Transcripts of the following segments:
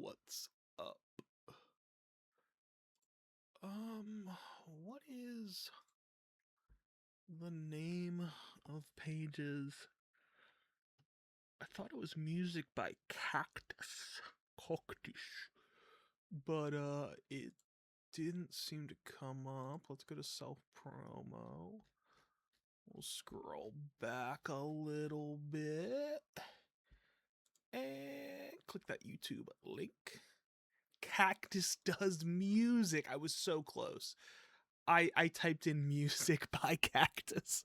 What's up? What is the name of pages? I thought it was music by Cactus, but it didn't seem to come up. Let's go to self promo. We'll scroll back a little bit and click that YouTube link. Cactus does music. I was so close. I typed in music by Cactus.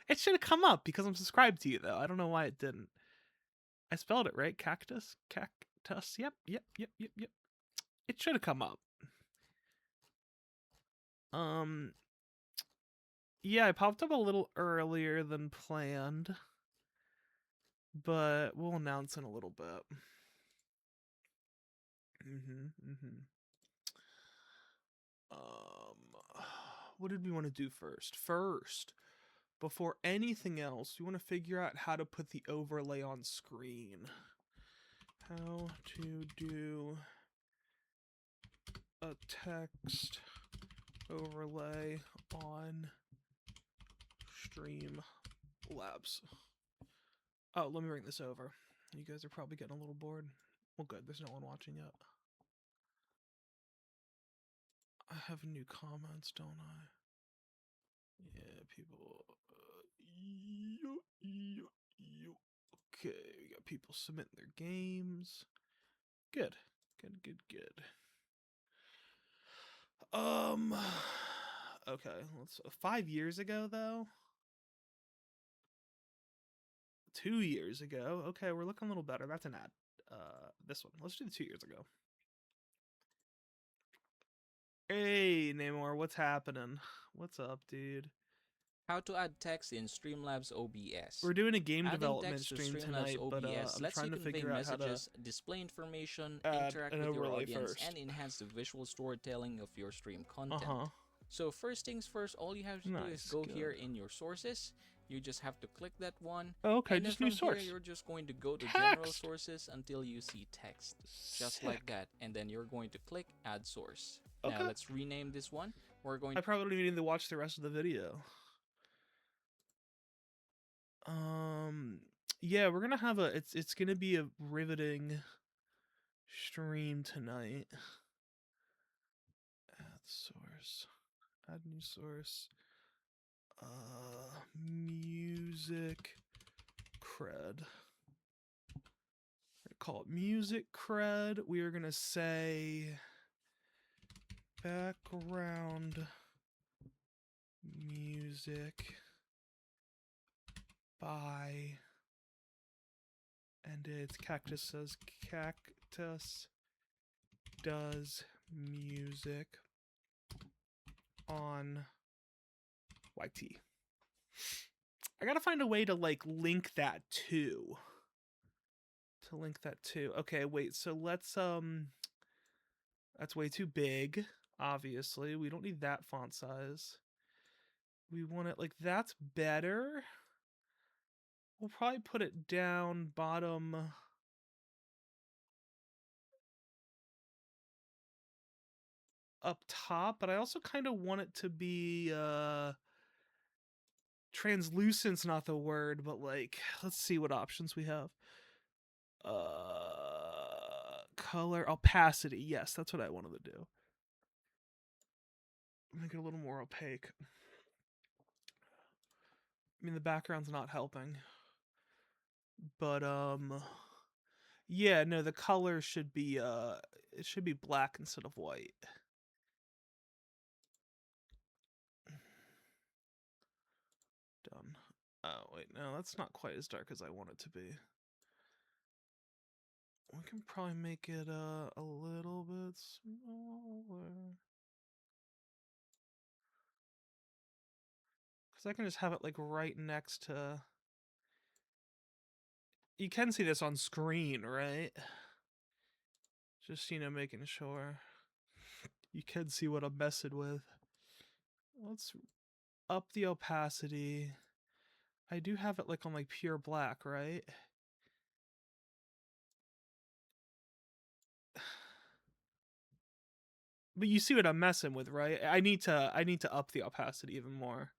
It should have come up because I'm subscribed to you, though. I don't know why it didn't. I spelled it right. Cactus. Cactus. Yep. It should have come up. Yeah, I popped up a little earlier than planned, but we'll announce in a little bit. What did we want to do first? Before anything else, we want to figure out how to put the overlay on screen. How to do a text overlay on Streamlabs. Oh, let me bring this over. You guys are probably getting a little bored. Well, good. There's no one watching yet. I have new comments, don't I? Yeah, people. Okay, we got people submitting their games. Good. Okay, let's 5 years ago though. 2 years ago. Okay, we're looking a little better. That's an ad. This one. Let's do the 2 years ago. Hey, Namor, what's happening? What's up, dude? How to add text in Streamlabs OBS. We're doing a game Adding development text to stream Streamlabs tonight, but OBS I'm lets trying you to convey figure out how to messages, display information, add interact an with your overlay audience, first. and enhance the visual storytelling of your stream content. Uh-huh. So first things first, all you have to do is go here in your sources. You just have to click that one. Oh, okay, and just then new from source. here, you're just going to go to Text. general sources until you see text. Just Sick. like that. And then you're going to click add source. Okay. Now let's rename this one. We're going I probably don't even need to watch the rest of the video. Yeah, we're gonna have it's gonna be a riveting stream tonight. Add source. Add new source. Music cred. Call it music cred. We are gonna say background music by, and it's Cactus says Cactus does music on YT. I gotta find a way to like link that too. Okay, wait, so let's that's way too big, obviously. We don't need that font size. We want it like that's better. We'll probably put it down bottom up top, but I also kind of want it to be translucent's not the word, but like let's see what options we have. Color opacity. Yes, that's what I wanted to do. Make it a little more opaque. I mean, the background's not helping. But yeah, no, the color should be it should be black instead of white. Done. Oh, wait, no, that's not quite as dark as I want it to be. We can probably make it a little bit smaller. Because I can just have it like right next to... You can see this on screen, right? Just, you know, making sure. You can see what I'm messing with. Let's up the opacity. I do have it like on like pure black, right? But you see what I'm messing with, right? I need to up the opacity even more.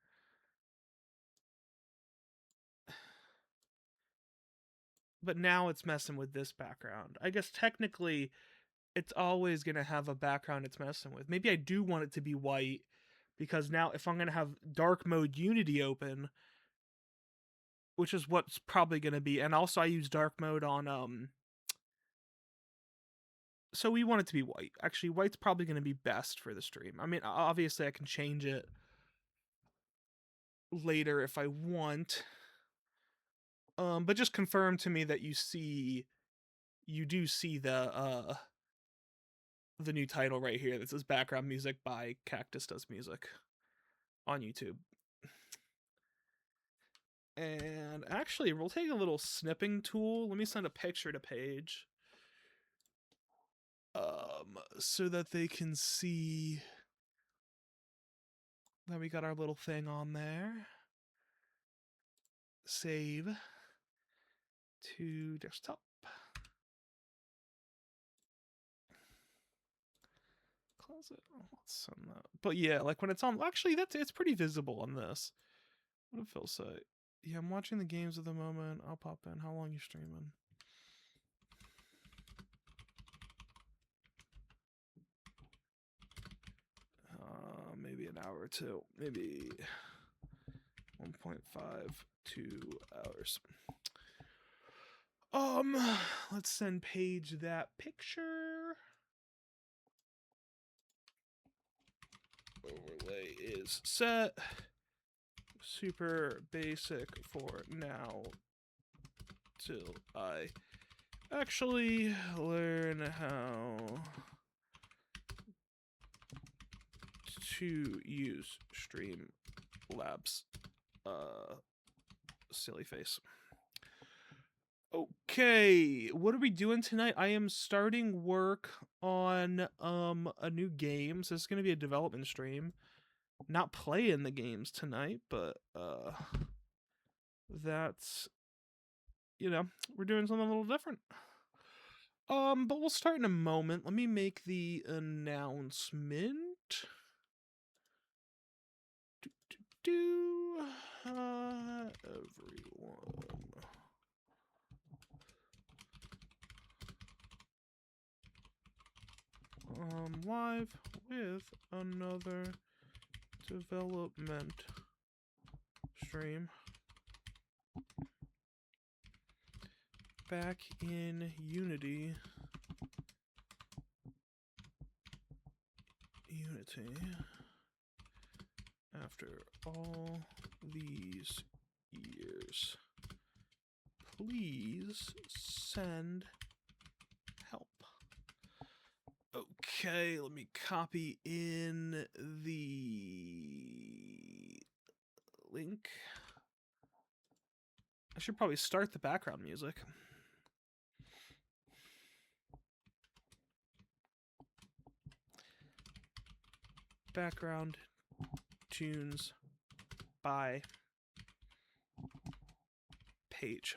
But now it's messing with this background. I guess technically it's always going to have a background it's messing with. Maybe I do want it to be white, because now if I'm going to have dark mode Unity open, which is what's probably going to be, and also I use dark mode on so we want it to be white. Actually, white's probably going to be best for the stream. I mean, obviously I can change it later if I want. But just confirm to me that you do see the new title right here that says background music by Cactus Does Music on YouTube. And actually, we'll take a little snipping tool. Let me send a picture to Paige. So that they can see that we got our little thing on there. Save to desktop. Close it. Let's send that. But yeah, like when it's on, actually it's pretty visible on this. What did Phil say? Yeah, I'm watching the games at the moment. I'll pop in. How long are you streaming? Maybe an hour or two. Maybe 1.5, 2 hours. Let's send Paige that picture. Overlay is set. Super basic for now till I actually learn how to use Streamlabs. Silly face. Okay, what are we doing tonight? I am starting work on a new game. So this is gonna be a development stream. Not playing the games tonight, but that's, you know, we're doing something a little different. But we'll start in a moment. Let me make the announcement. Everyone. Live with another development stream. Back in Unity. After all these years, please send help. Okay, let me copy in the link. I should probably start the background music. Background tunes by Paige.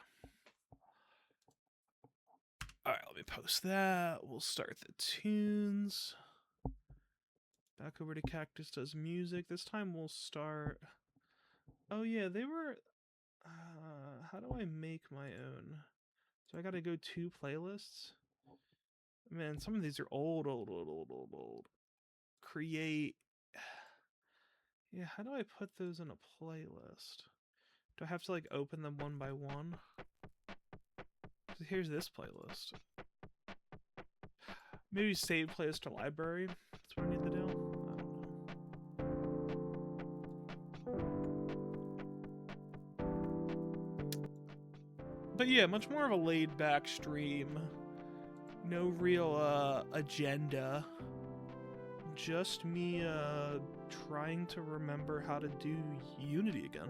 Alright, let me post that. We'll start the tunes. Back over to Cactus Does Music. This time we'll start... Oh yeah, they were... how do I make my own? So I gotta go to playlists? Man, some of these are old. Create... Yeah, how do I put those in a playlist? Do I have to like open them one by one? Here's this playlist. Maybe save playlist to library. That's what I need to do. I don't know. But yeah, much more of a laid back stream. No real agenda. Just me trying to remember how to do Unity again.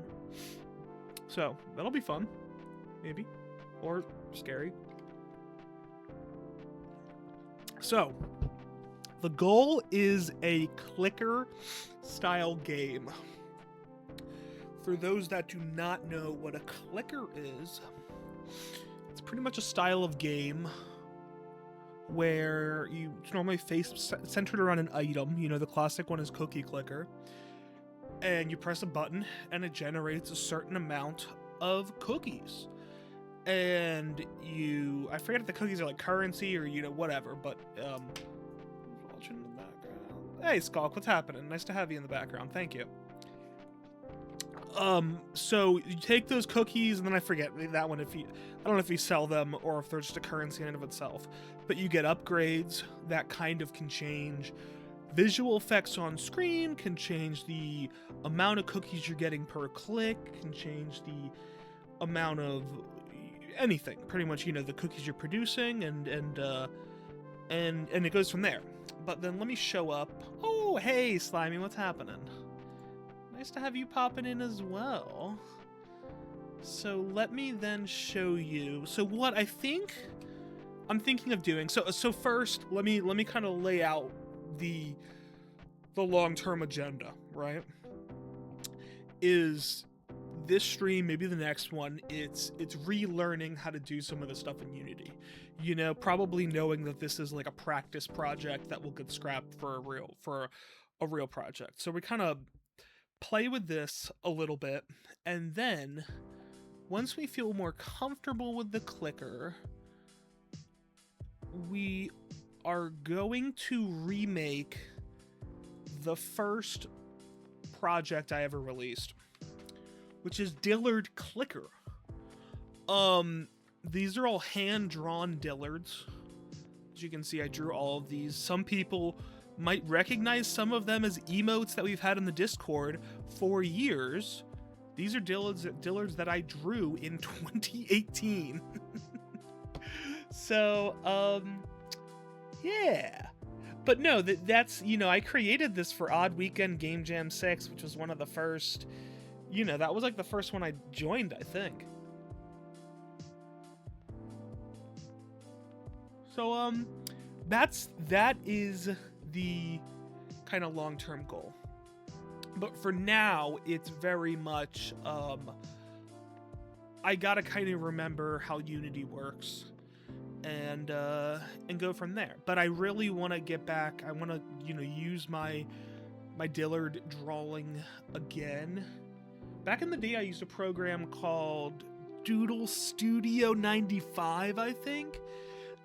So, that'll be fun. Maybe. Or scary. So, the goal is a clicker style game. For those that do not know what a clicker is, it's pretty much a style of game where it's normally centered around an item. You know, the classic one is cookie clicker. And you press a button and it generates a certain amount of cookies. And I forget if the cookies are like currency or, you know, whatever, but, watching the background. Hey, Skulk, what's happening? Nice to have you in the background. Thank you. So you take those cookies, and then I forget that one, I don't know if you sell them or if they're just a currency in and of itself, but you get upgrades that kind of can change visual effects on screen, can change the amount of cookies you're getting per click, can change the amount of anything, pretty much, you know, the cookies you're producing, and it goes from there. But then let me show up. Oh, hey, Slimy, what's happening? Nice to have you popping in as well. So let me then show you. So what I'm thinking of doing. So first, let me kind of lay out the long-term agenda, right? Is this stream, maybe the next one, it's relearning how to do some of the stuff in Unity. You know, probably knowing that this is like a practice project that will get scrapped for a real project. So we kind of play with this a little bit, and then once we feel more comfortable with the clicker, we are going to remake the first project I ever released, which is Dillard Clicker. These are all hand-drawn Dillards. As you can see, I drew all of these. Some people might recognize some of them as emotes that we've had in the Discord for years. These are Dillards that I drew in 2018. So, yeah. But no, that's, you know, I created this for Odd Weekend Game Jam 6, which was one of the first, you know, that was like the first one I joined, I think. So, that is the kind of long-term goal. But for now, it's very much, I gotta kind of remember how Unity works and go from there. But I really want to get back. I want to, you know, use my Dillard drawing again. Back in the day, I used a program called Doodle Studio 95, I think.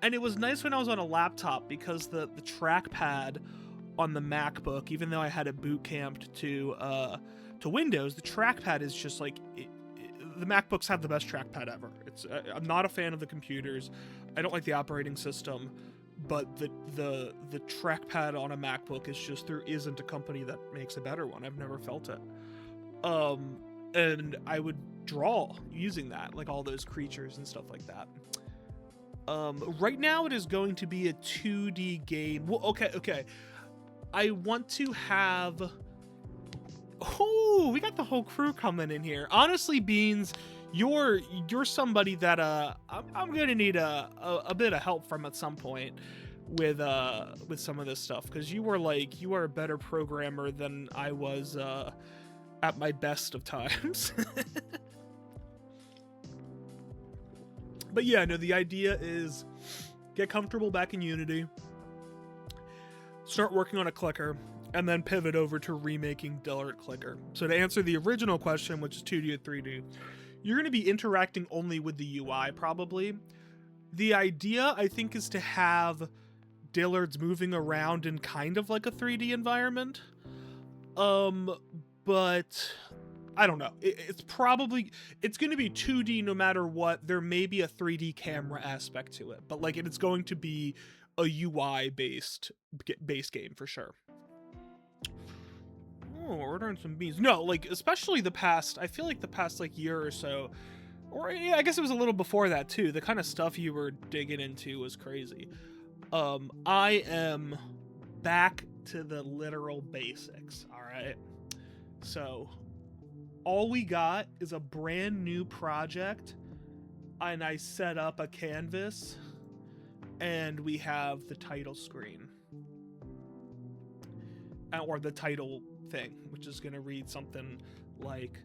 And it was nice when I was on a laptop because the trackpad on the MacBook, even though I had it boot camped to Windows, the trackpad is just like the MacBooks have the best trackpad ever. I'm not a fan of the computers. I don't like the operating system, but the trackpad on a MacBook is just, there isn't a company that makes a better one. I've never felt it. And I would draw using that, like all those creatures and stuff like that. Right now it is going to be a 2D game. Well, okay. I want to have... Oh, we got the whole crew coming in here. Honestly, Beans, you're somebody that I'm gonna need a bit of help from at some point with some of this stuff, because you are a better programmer than I was at my best of times. But yeah, no, the idea is get comfortable back in Unity, start working on a clicker, and then pivot over to remaking Dillard Clicker. So to answer the original question, which is 2D or 3D, you're going to be interacting only with the UI, probably. The idea, I think, is to have Dillards moving around in kind of like a 3D environment. But I don't know. It's going to be 2D no matter what. There may be a 3D camera aspect to it, but like it's going to be a UI based game for sure. Oh, ordering some beans. No, like especially I feel like the past like year or so, or yeah, I guess it was a little before that too. The kind of stuff you were digging into was crazy. I am back to the literal basics. All right. So all we got is a brand new project, and I set up a canvas, and we have the title screen, or the title thing, which is going to read something like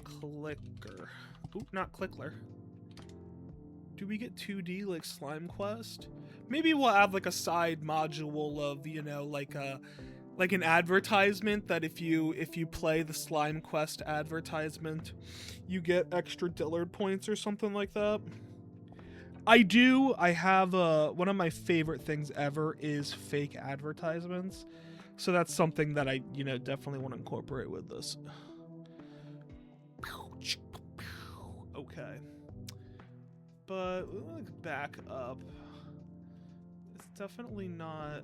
clicker. Oop, not clickler. Do we get 2D like Slime Quest? Maybe we'll have like a side module of, you know, like an advertisement that if you play the Slime Quest advertisement, you get extra Dillard points or something like that. I have one of my favorite things ever is fake advertisements. So that's something that I, you know, definitely want to incorporate with this. Okay. But let's back up. It's definitely not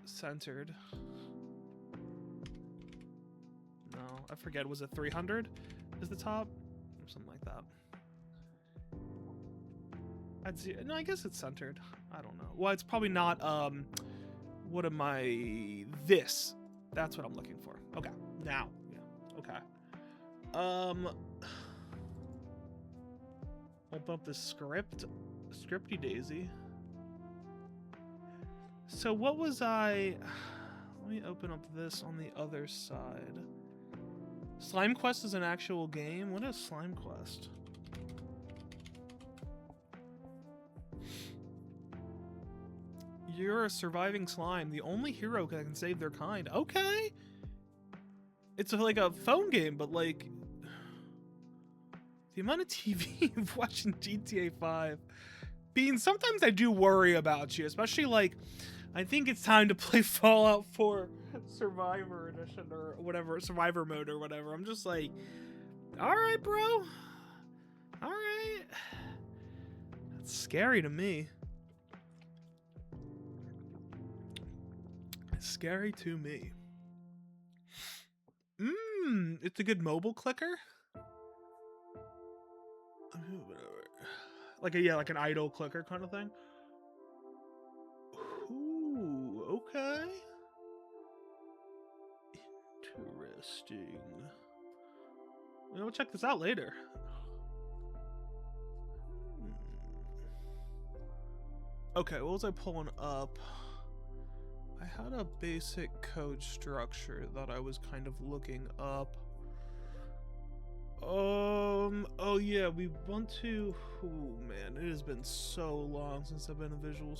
centered. No, I forget. Was it 300 is the top? Or something like that. I'd see. No, I guess it's centered. I don't know. Well, it's probably not, what am I? This. That's what I'm looking for. Okay. Now. Yeah. Okay. Open up the script. Scripty daisy. So what was I... Let me open up this on the other side. Slime Quest is an actual game? What is Slime Quest? You're a surviving slime, the only hero that can save their kind. Okay! It's like a phone game, but like... The amount of TV you've watched in GTA 5. Bean, sometimes I do worry about you, especially like... I think it's time to play Fallout 4 Survivor Edition or whatever, Survivor Mode or whatever. I'm just like, alright, bro. Alright. That's scary to me. It's scary to me. It's a good mobile clicker. Like like an idle clicker kind of thing. Ooh, okay. Interesting. We'll check this out later. Okay, what was I pulling up? I had a basic code structure that I was kind of looking up. Oh yeah, we want to... Oh man, it has been so long since I've been in Visual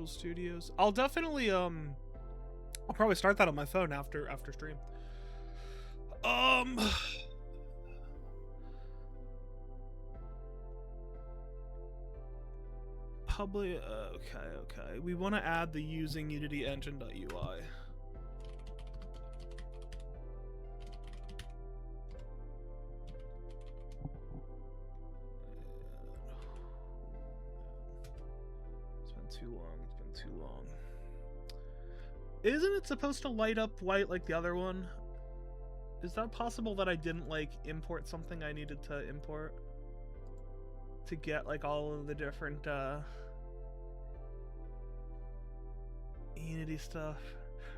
Studios. I'll definitely, I'll probably start that on my phone after stream. Public, okay. We want to add the using Unity engine.ui. Too long. Isn't it supposed to light up white like the other one? Is that possible that I didn't like import something I needed to import to get like all of the different Unity stuff?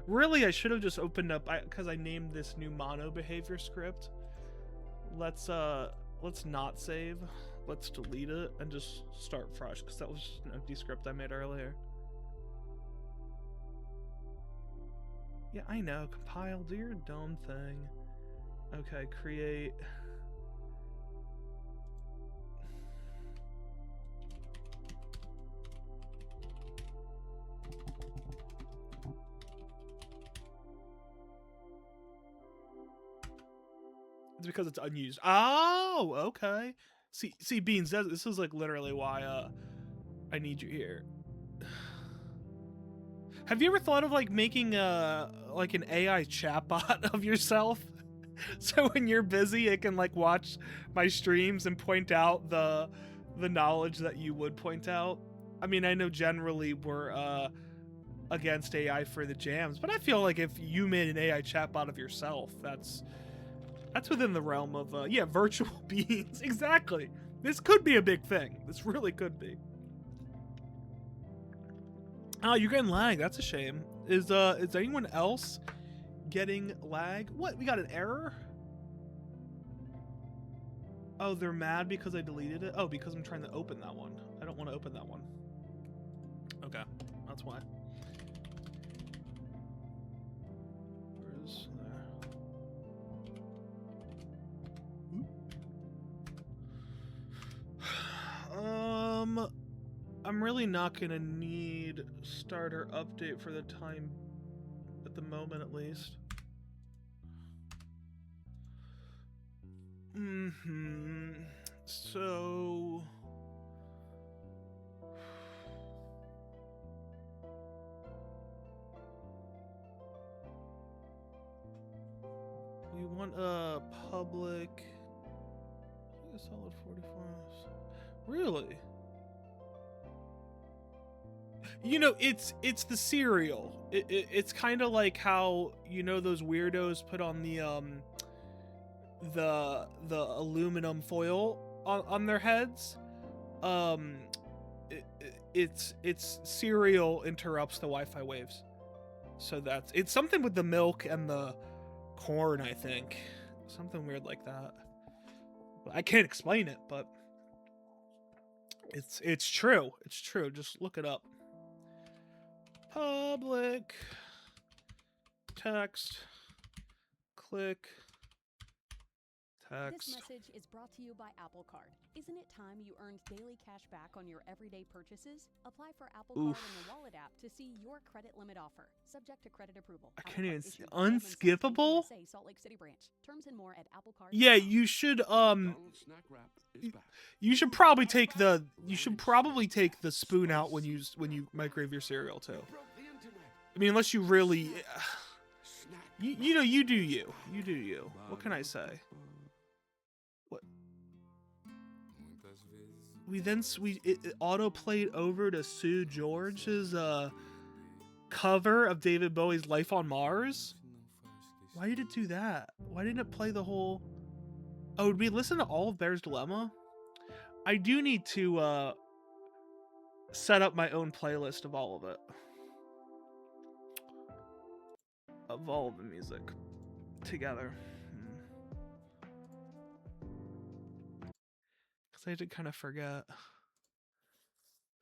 Really, I should have just opened up because I named this new mono behavior script. Let's not save. Let's delete it and just start fresh because that was just an empty script I made earlier. Yeah, I know. Compile, do your dumb thing. Okay, create. It's because it's unused. Oh, okay. See, Beans, this is like literally why I need you here. Have you ever thought of like making like an AI chatbot of yourself? So when you're busy, it can like watch my streams and point out the knowledge that you would point out. I mean, I know generally we're against AI for the jams, but I feel like if you made an AI chatbot of yourself, that's within the realm of yeah, virtual beings. Exactly. This could be a big thing. This really could be. Oh, you're getting lag. That's a shame. Is anyone else getting lag? What? We got an error? Oh, they're mad because I deleted it? Oh, because I'm trying to open that one. I don't want to open that one. Okay, that's why. Where is there? I'm really not gonna need starter update for the time, at the moment at least. So we want a public, a solid 45. Really? You know, it's the cereal. It's kind of like how, you know, those weirdos put on the aluminum foil on their heads. It's cereal interrupts the Wi-Fi waves. So it's something with the milk and the corn, I think. Something weird like that. I can't explain it, but it's true. It's true. Just look it up. Public text click text. This message is brought to you by Apple Card. Isn't it time you earned daily cash back on your everyday purchases? Apply for Apple Card in the Wallet app to see your credit limit offer. Subject to credit approval. I can't even see. Unskippable? Salt Lake City branch. Terms and more at Apple Card. Yeah, you should probably take the spoon out when you microwave your cereal too. I mean, unless you really you know, you do you. You do you. What can I say? What? It auto played over to Sue George's cover of David Bowie's Life on Mars. Why did it do that? Why didn't it play the whole? Oh, did we listen to all of Bear's Dilemma? I do need to set up my own playlist of all of it. Of all of the music together. Because I did kind of forget.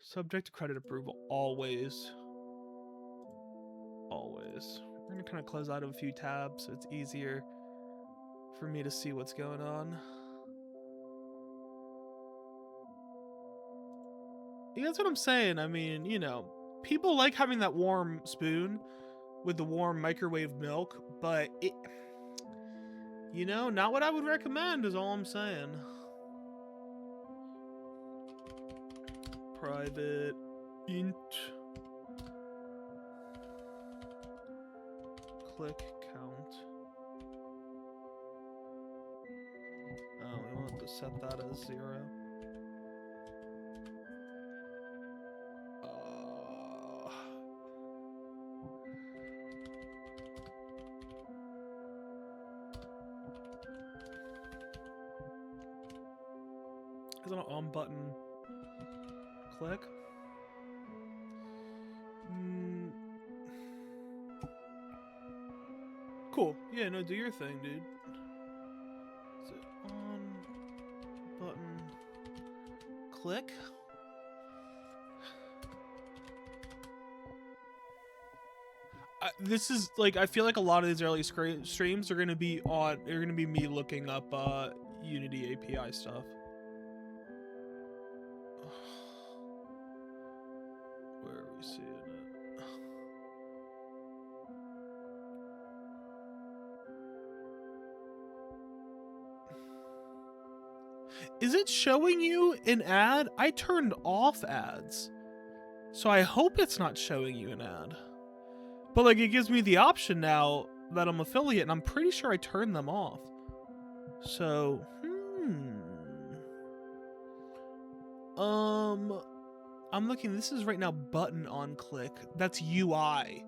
Subject to credit approval, always. Always. We're going to kind of close out of a few tabs so it's easier for me to see what's going on. Yeah, that's what I'm saying. I mean, you know, people like having that warm spoon with the warm microwave milk, but it, you know, not what I would recommend is all I'm saying. Private int click count. Oh, we want to set that as 0. Is it an on button click? Cool. Yeah, no, do your thing, dude. Is it on button click? This is like, I feel like a lot of these early streams are gonna be me looking up Unity API stuff. Where are we seeing it? Is it showing you an ad? I turned off ads, so I hope it's not showing you an ad. But like, it gives me the option now that I'm affiliate, and I'm pretty sure I turned them off. So, I'm looking. This is right now button on click. That's UI.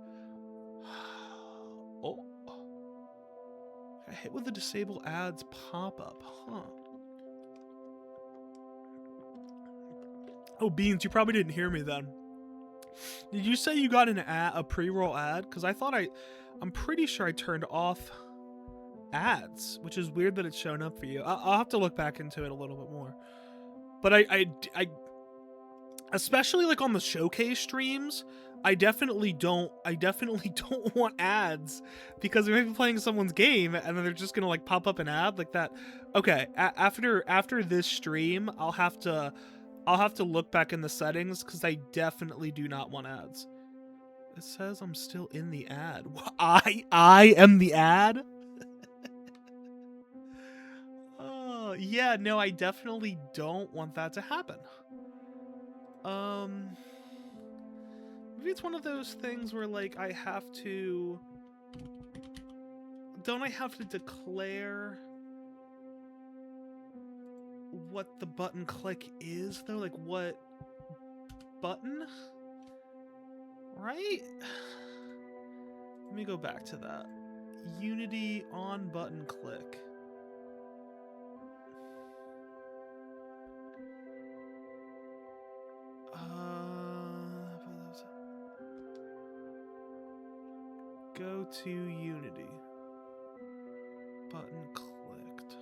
Oh, I hit with the disable ads pop up, huh? Oh, Beans, you probably didn't hear me then. Did you say you got an ad, a pre-roll ad? Because I thought I'm pretty sure I turned off ads, which is weird that it's shown up for you. I'll have to look back into it a little bit more. But I especially like on the showcase streams, I definitely don't want ads, because we might be playing someone's game and then they're just gonna like pop up an ad like that. Okay, after this stream, I'll have to I'll have to look back in the settings because I definitely do not want ads. It says I'm still in the ad. I am the ad? Oh, yeah, no, I definitely don't want that to happen. Maybe it's one of those things where, like, I have to... Don't I have to declare what the button click is, though? Like, what button? Right? Let me go back to that. Unity on button click. Go to Unity. Button clicked.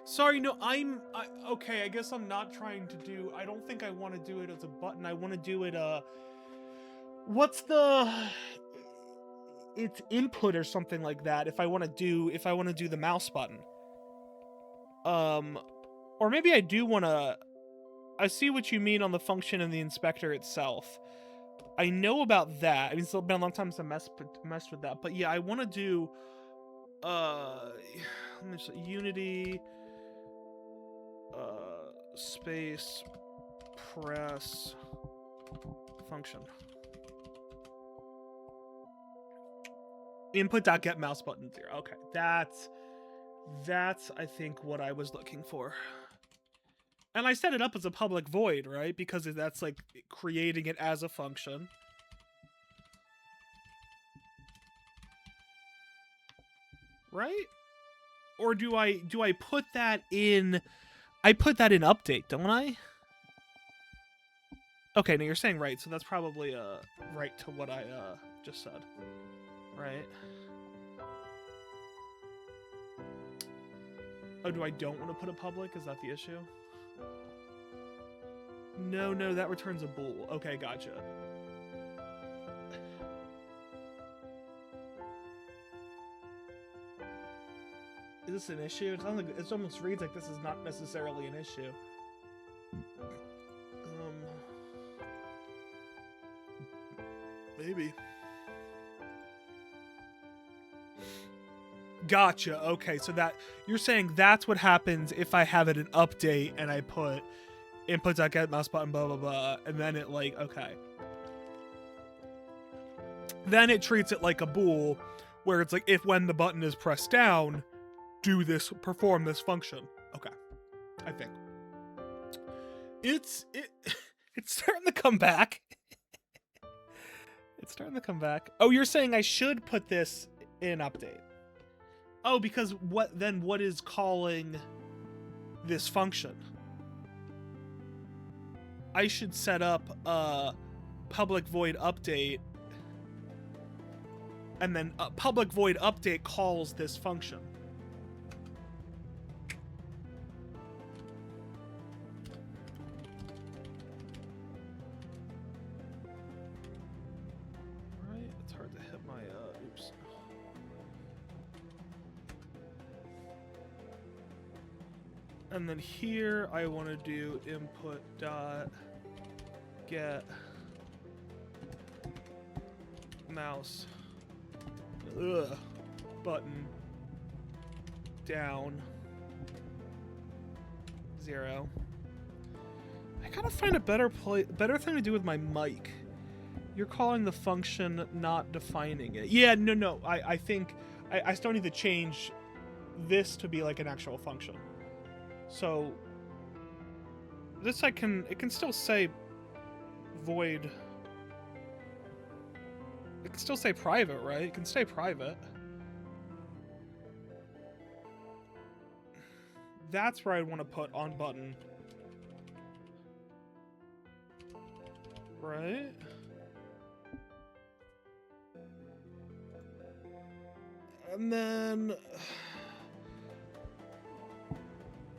Sorry, no, okay, I guess I'm not trying to do, I don't think I want to do it as a button. I want to do it, what's the, it's input or something like that if I want to do the mouse button. Or maybe I do want to, I see what you mean on the function in the inspector itself. I know about that. I mean, it's been a long time since I messed with that. But yeah, I want to do, let me see, Unity, space, press, function. Input.get mouse button 0. Okay, that's I think what I was looking for. And I set it up as a public void, right? Because that's like creating it as a function. Right? Or do I put that in, I put that in update, don't I? Okay, now you're saying right, so that's probably right to what I just said. Right? Oh, do I don't want to put a public? Is that the issue? No, that returns a bool. Okay, gotcha. Is this an issue? It sounds like it almost reads like this is not necessarily an issue. Maybe. Gotcha. Okay, so that you're saying that's what happens if I have it in update and I put input.get mouse button blah blah blah, and then it like, okay. Then it treats it like a bool, where it's like if when the button is pressed down, perform this function. Okay, I think it's starting to come back. It's starting to come back. Oh, you're saying I should put this in update? Oh, because what is calling this function? I should set up a public void update, and then a public void update calls this function. Right, it's hard to hit my oops. And then here I want to do input dot get mouse button down 0. I gotta find a better thing to do with my mic. You're calling the function, not defining it. Yeah, no. I think I still need to change this to be like an actual function. So this it can still say void. It can still say private, right? It can stay private. That's where I want to put on button. Right? And then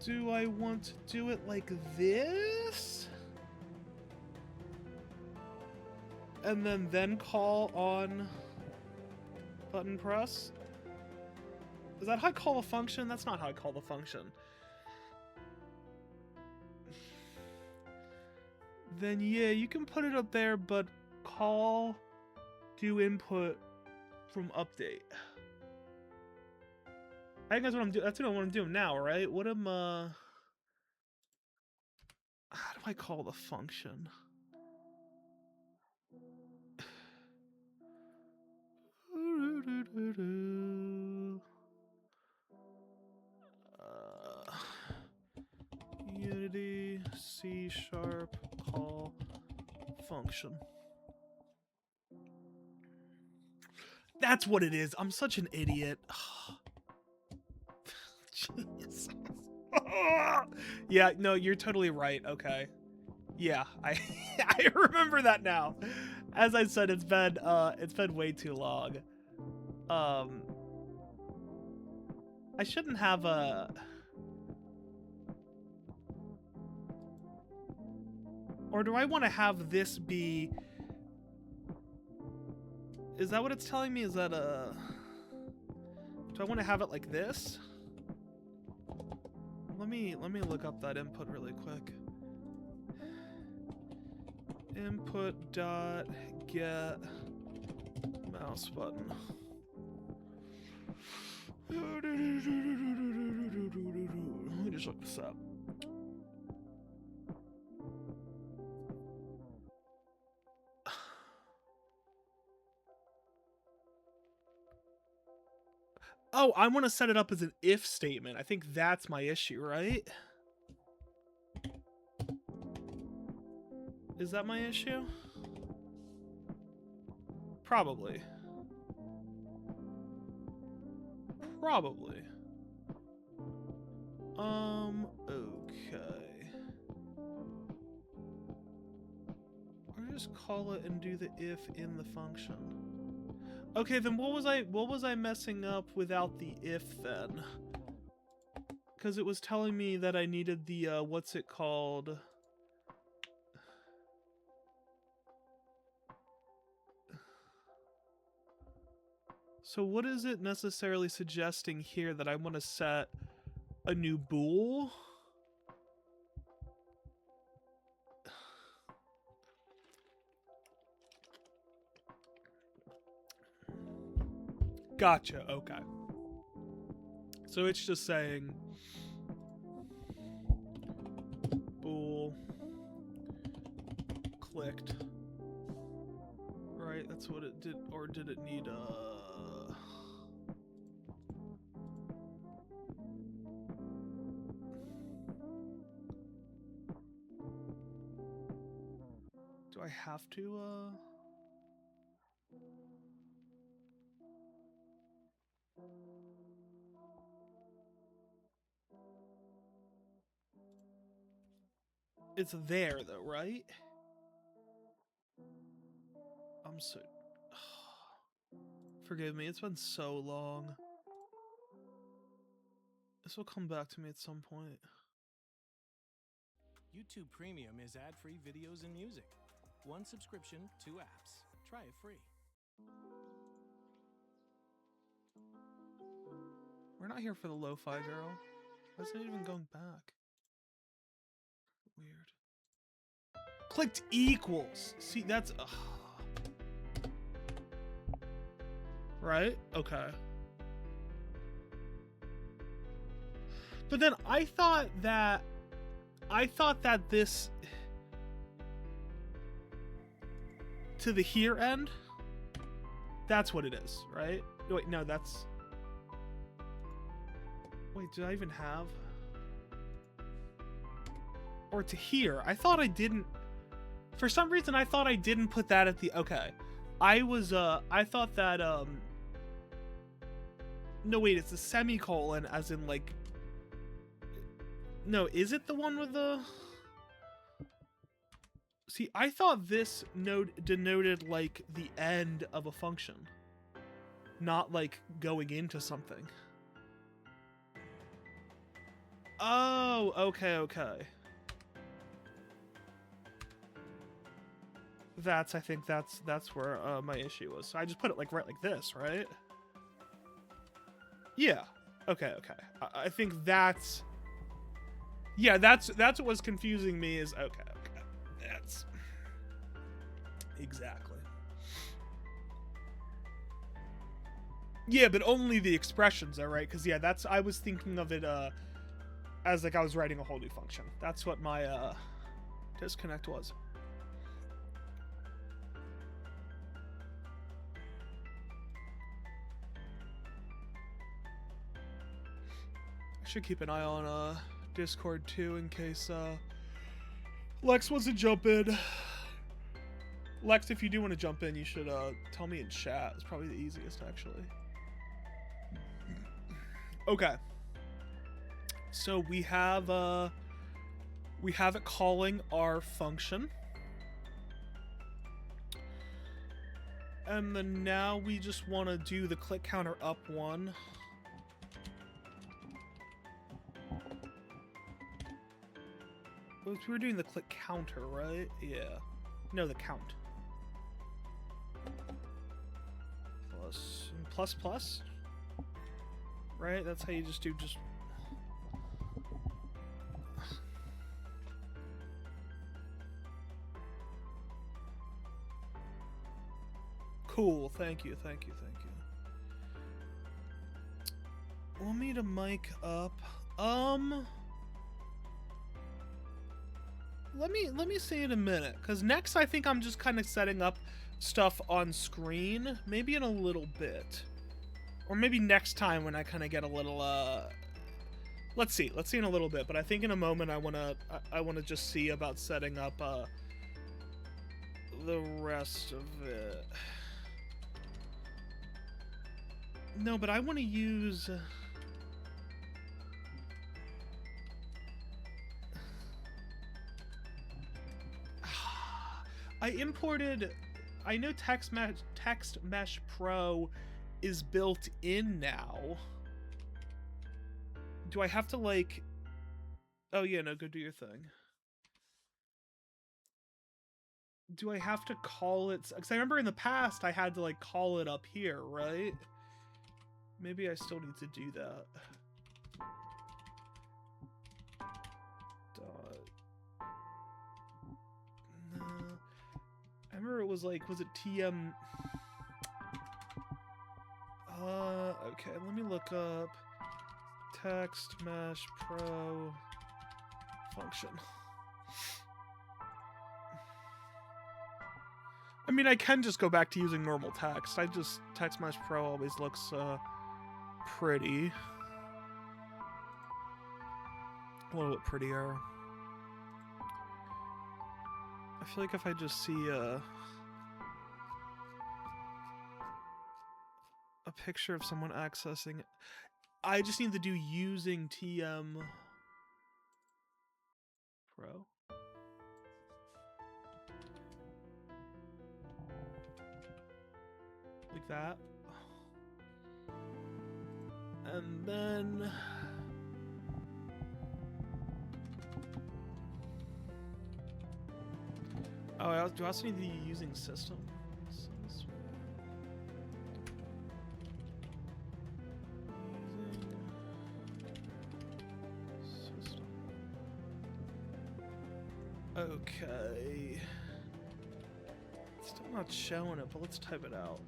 do I want to do it like this? And then call on Button press. Is that how I call a function? That's not how I call the function. Then yeah, you can put it up there, but call do input from update. I think that's what I'm doing. That's what I want to do now, right? What am how do I call the function? Unity C# call function. That's what it is. I'm such an idiot. Jeez. Yeah, no, you're totally right. Okay. Yeah, I I remember that now. As I said, it's been way too long. I shouldn't have a... Or do I want to have this be... Is that what it's telling me? Is that a... Do I want to have it like this? Let me look up that input really quick. Input dot get mouse button. Let me just look this up. Oh, I want to set it up as an if statement. I think that's my issue, right? Is that my issue? Probably. Probably. Okay. Or just call it and do the if in the function. Okay, then what was I messing up without the if then? Because it was telling me that I needed the what's it called? So what is it necessarily suggesting here that I want to set a new bool? Gotcha, okay. So it's just saying bool clicked. Right, that's what it did, or did it need do I have to It's there though, right? I'm so... Forgive me, it's been so long. This will come back to me at some point. YouTube Premium is ad-free videos and music. 1 subscription, 2 apps. Try it free. We're not here for the lo-fi girl. Why is it even going back? Weird. Clicked equals. See, that's... Right? Okay. But then I thought that this to the here end, that's what it is, right? Wait, no, that's... Wait, did I even have... Or to here? I thought I didn't... For some reason, I thought I didn't put that at the... Okay. I thought that, No, wait, it's a semicolon, as in, like... No, is it the one with the... See, I thought this node denoted, like, the end of a function. Not, like, going into something. Oh, okay, okay. I think that's where my issue was. So I just put it, like, right like this, right? Yeah. Okay. I think that's... Yeah, that's what was confusing me is... Okay. That's... Exactly. Yeah, but only the expressions are right, because, yeah, that's... I was thinking of it, as, like, I was writing a whole new function. That's what my, disconnect was. I should keep an eye on, Discord, too, in case, Lex wants to jump in. Lex, if you do want to jump in, you should, tell me in chat. It's probably the easiest, actually. Okay. So we have it calling our function. And then now we just want to do the click counter up 1. We were doing the click counter, right? Yeah. No, the count. Plus. Right? That's how you just do just... Cool. Thank you. Want me to mic up? Let me see in a minute, because next I think I'm just kind of setting up stuff on screen, maybe in a little bit, or maybe next time when I kind of get a little let's see in a little bit. But I think in a moment I want to just see about setting up the rest of it. No, but I want to use I imported... I know Text Mesh Pro is built in now. Do I have to, like... Oh, yeah, no, go do your thing. Do I have to call it... Because I remember in the past I had to, like, call it up here, right? Maybe I still need to do that. I remember it was like, was it TM? Okay, let me look up Text Mesh Pro function. I mean, I can just go back to using normal text. Text Mesh Pro always looks, pretty. A little bit prettier. I feel like if I just see a picture of someone accessing it, I just need to do using TM Pro. Like that. And then... Oh, do I also need to be using system? System. Okay. Still not showing it, but let's type it out.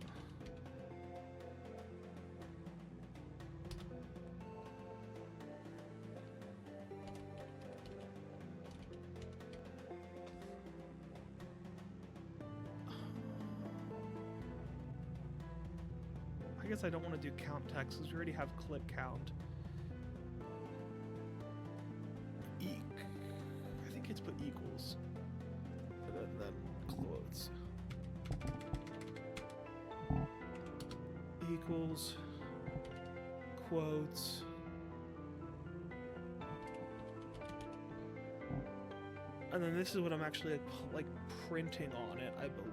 I guess I don't want to do count text because we already have click count. I think it's put equals. And then quotes. Equals. Quotes. And then this is what I'm actually like printing on it, I believe.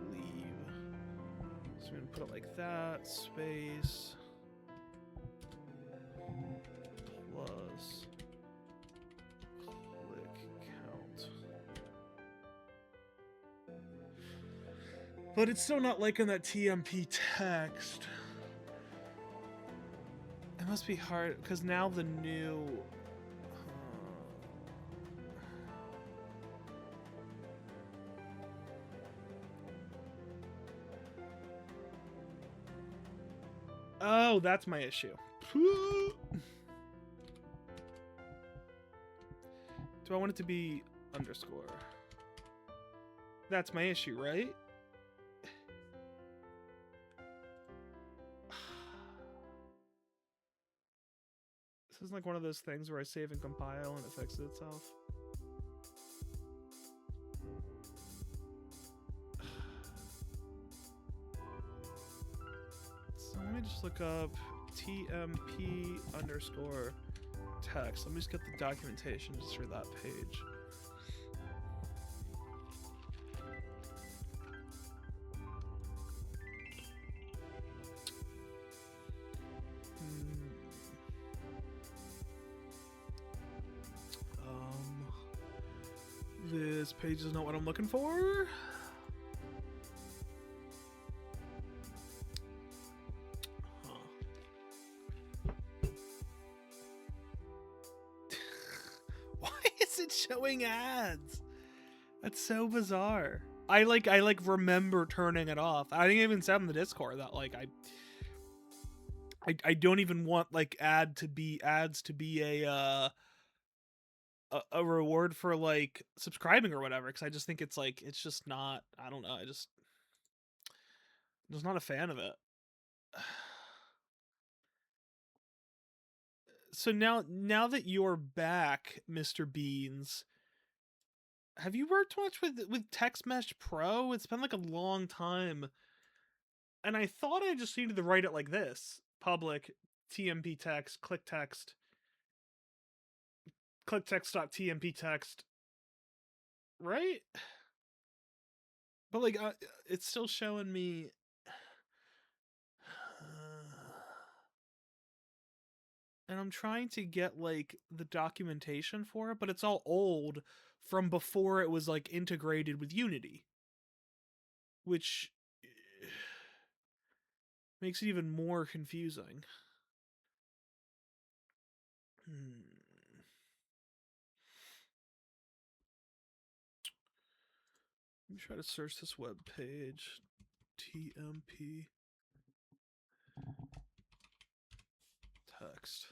So I'm gonna put it like that, space, plus click count. But it's still not liking that TMP text. It must be hard because now the new. Oh, that's my issue. Do I want it to be underscore? That's my issue, right? This is like one of those things where I save and compile and it fixes itself. So let me just look up TMP underscore text. Let me just get the documentation just for that page. This page is not what I'm looking for. Why is it showing ads? That's so bizarre. I remember turning it off. I didn't even say in the Discord that like I don't even want like ads to be a reward for like subscribing or whatever, because I just think it's like it's just not, I don't know, I'm just not a fan of it. So now that you're back, Mr. Beans, have you worked much with TextMesh Pro? It's been like a long time, and I thought I just needed to write it like this: public TMP text, click text .tmp text, right? But like it's still showing me and I'm trying to get like the documentation for it, but it's all old from before it was like integrated with Unity, which makes it even more confusing. Let me try to search this web page. TMP text.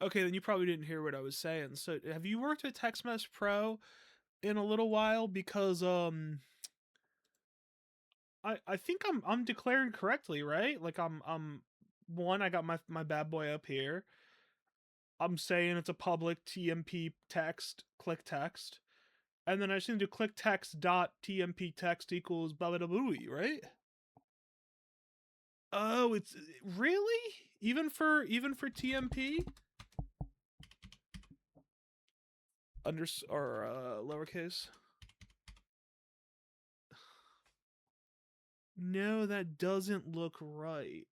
Okay, then you probably didn't hear what I was saying. So, have you worked with TextMesh Pro in a little while? Because I think I'm declaring correctly, right? Like I'm one, I got my bad boy up here. I'm saying it's a public TMP text, click text. And then I just need to click text dot TMP text equals blah blah blah, right? Oh, it's really? Even for TMP? Lowercase? No, that doesn't look right.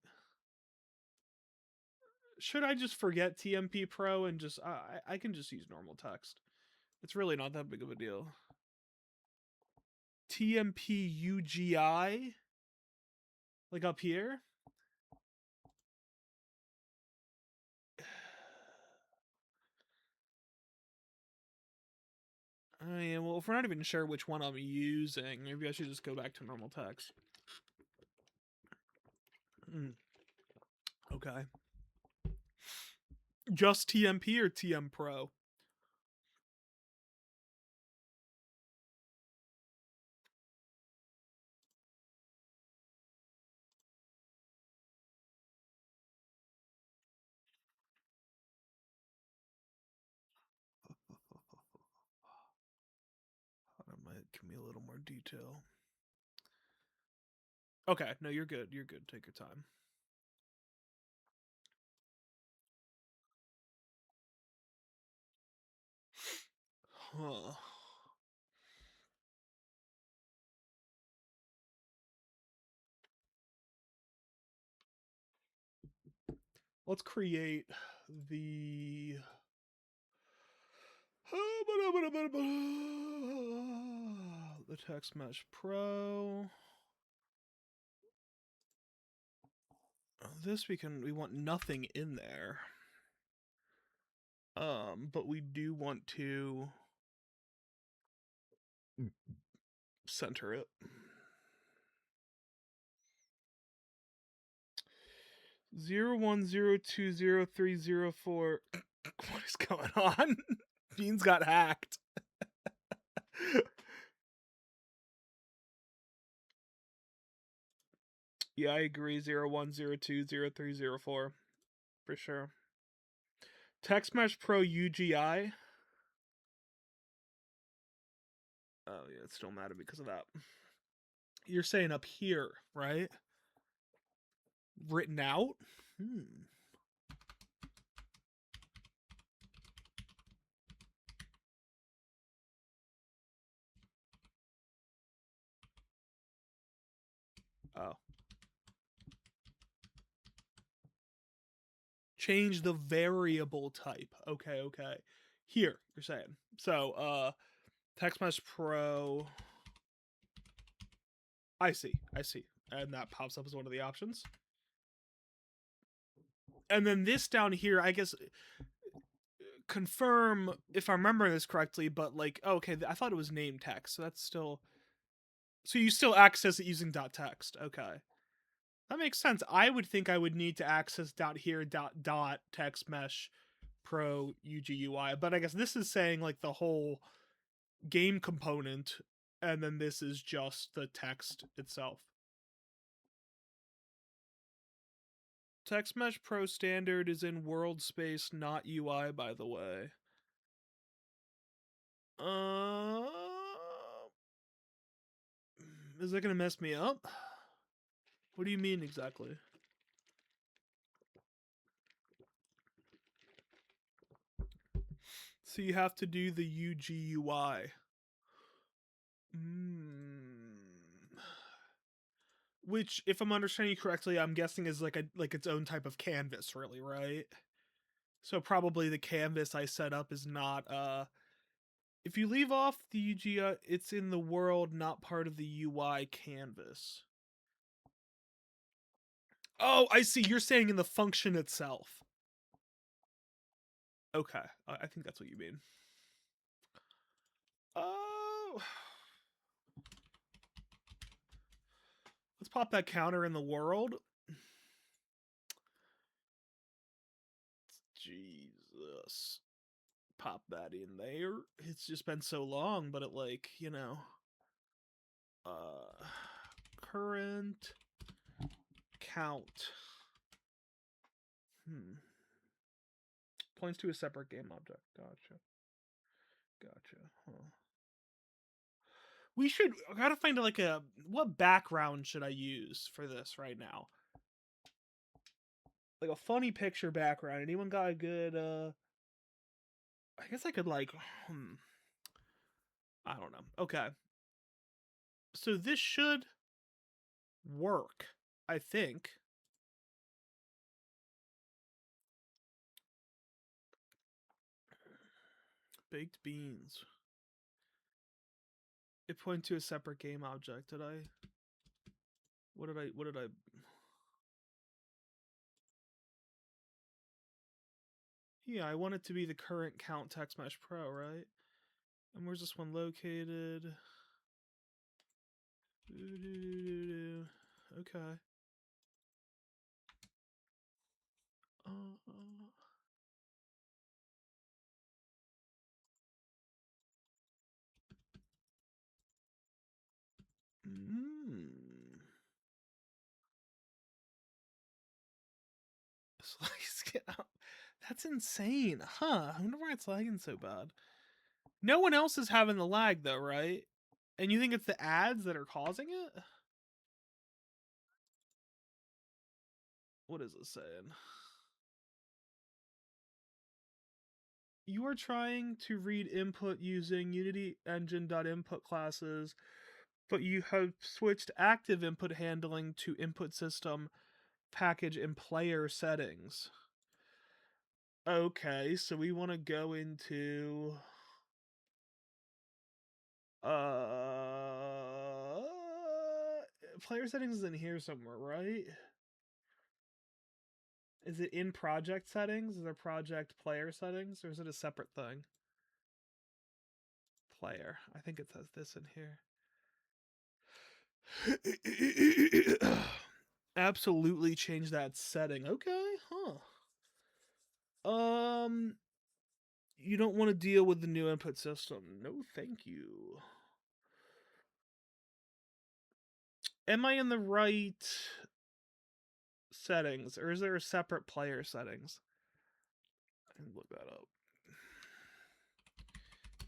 Should I just forget TMP Pro and just I can just use normal text? It's really not that big of a deal. TMP UGI, like up here. Oh yeah, well, if we're not even sure which one I'm using, maybe I should just go back to normal text. Okay. Just TMP or TM Pro? That might give me a little more detail. Okay, no, you're good. You're good. Take your time. Huh. Let's create the the Text Mesh Pro. This we want nothing in there. But we do want to center it. 01020304. What is going on? Beans got hacked. Yeah, I agree. 01020304 for sure. Text Mesh Pro UGI. Oh yeah, it still matters because of that. You're saying up here, right? Written out? Oh. Change the variable type. Okay. Here, you're saying. So, Text Mesh Pro. I see. And that pops up as one of the options. And then this down here, I guess, confirm if I remember this correctly, but like, okay, I thought it was name text, so that's still... So you still access it using .text. Okay. That makes sense. I would think I would need to access .here .text mesh pro UGUI, but I guess this is saying like the whole game component, and then this is just the text itself. Text Mesh Pro standard is in world space, not UI, by the way. Is that gonna mess me up? What do you mean exactly? So you have to do the UGUI. Which, if I'm understanding you correctly, I'm guessing is like its own type of canvas, really, right? So probably the canvas I set up is not if you leave off the UGI, it's in the world, not part of the UI canvas. Oh, I see. You're saying in the function itself. Okay, I think that's what you mean. Oh. Let's pop that counter in the world. Jesus. Pop that in there. It's just been so long, but it like, you know. Current count. Points to a separate game object. Gotcha. Huh. I gotta find like what background should I use for this right now? Like a funny picture background. Anyone got a good, I guess I could like, I don't know. Okay. So this should work, I think. Baked beans. It pointed to a separate game object. Did I? What did I? Yeah, I want it to be the current count Text Mesh Pro, right? And where's this one located? Okay. That's insane, huh? I wonder why it's lagging so bad. No one else is having the lag though, right? And you think it's the ads that are causing it? What is it saying? You are trying to read input using Unity Engine.input classes, but you have switched active input handling to input system package and player settings. Okay, so we want to go into player settings is in here somewhere, right? Is it in project settings? Is there project player settings, or is it a separate thing? Player. I think it says this in here. Absolutely change that setting. Okay, huh. You don't want to deal with the new input system. No, thank you. Am I in the right settings, or is there a separate player settings? I can look that up.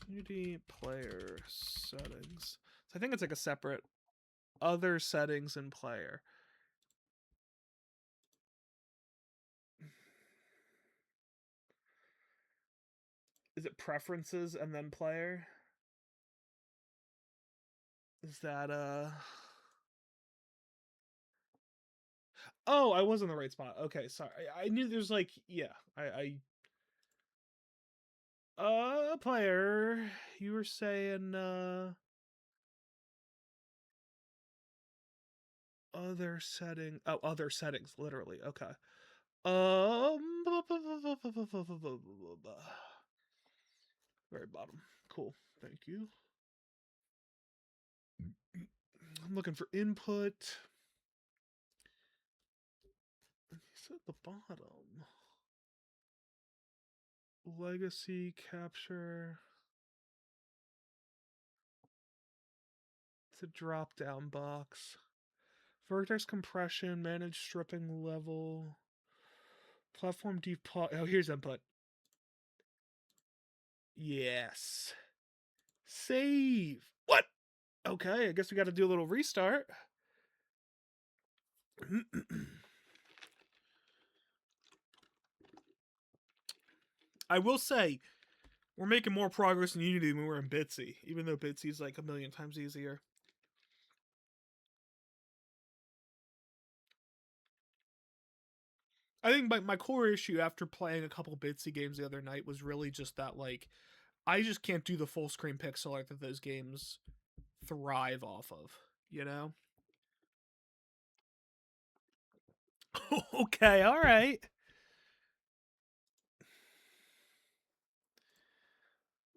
Unity player settings. So I think it's like a separate other settings in player. Is it preferences and then player? Is that Oh, I was in the right spot. Okay, sorry. I knew there's like, yeah, player, you were saying other setting. Oh, other settings, literally. Okay. Very bottom. Cool. Thank you. I'm looking for input. It's at the bottom. Legacy capture. It's a drop down box. Vertex compression, manage stripping level. Platform default. Oh, here's input. Yes. Save. What? Okay, I guess we got to do a little restart. I will say, we're making more progress in Unity than we were in Bitsy, even though Bitsy's like a million times easier. I think my core issue after playing a couple Bitsy games the other night was really just that, like, I just can't do the full screen pixel art that those games thrive off of, you know? Okay, alright.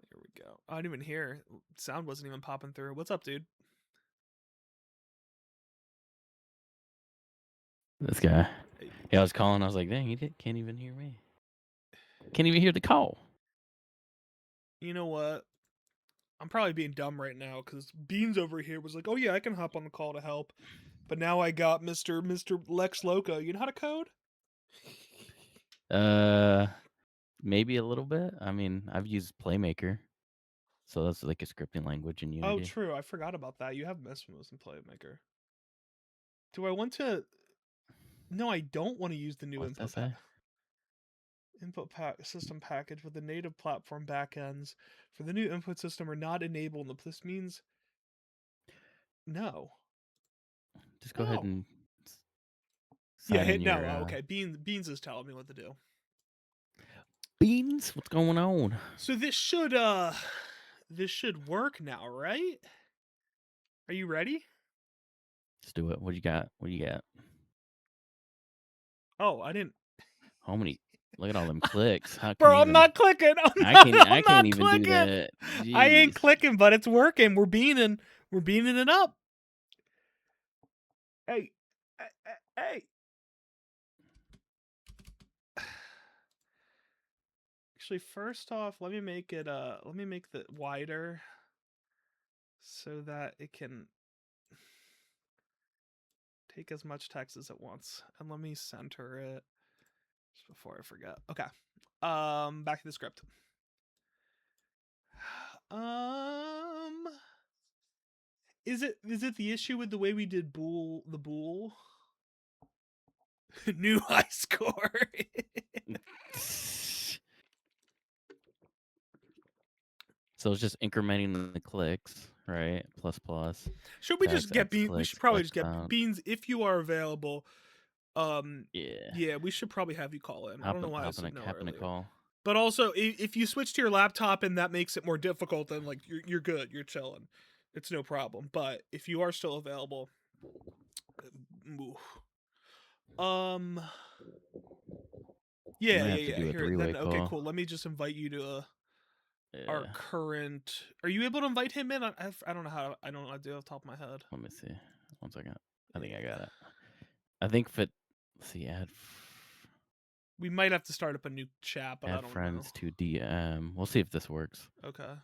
Here we go. I didn't even hear. Sound wasn't even popping through. What's up, dude? This guy. Yeah, I was calling. I was like, dang, he can't even hear me. Can't even hear the call. You know what? I'm probably being dumb right now because Beans over here was like, oh yeah, I can hop on the call to help. But now I got Mr. Lex Loco. You know how to code? Maybe a little bit. I mean, I've used Playmaker. So that's like a scripting language in Unity. Oh, true. I forgot about that. You have Mesmos in Playmaker. Do I want to... No, I don't want to use the new input system package with the native platform backends for the new input system are not enabled. This means no. Just go ahead and hit no. Okay, Beans is telling me what to do. Beans, what's going on? So this should work now, right? Are you ready? Let's do it. What you got? Oh, I didn't. How many? Look at all them clicks. Bro, I'm not clicking. I can't even do that. Jeez. I ain't clicking, but it's working. We're beaning it up. Hey. Actually, first off, let me make it wider so that it can take as much text as it wants. And let me center it just before I forget. Okay. Back to the script. Is it the issue with the way we did the bool? New high score. So it's just incrementing the clicks, right? Plus. Should we just get Beans? We should probably just get Beans if you are available. Yeah, we should probably have you call in. I don't know why I said no earlier. Call. But also, if you switch to your laptop and that makes it more difficult, then like you're good, you're chilling. It's no problem. But if you are still available, Yeah. have to do a Here, three-way then okay, call. cool. Let me just invite you to our Yeah. current. Are you able to invite him in? I don't know how. I don't know how to do it off the top of my head. Let me see. 1 second. I think I got it. I think let's see, We might have to start up a new chat, but I add don't friends know. to DM. We'll see if this works. Okay.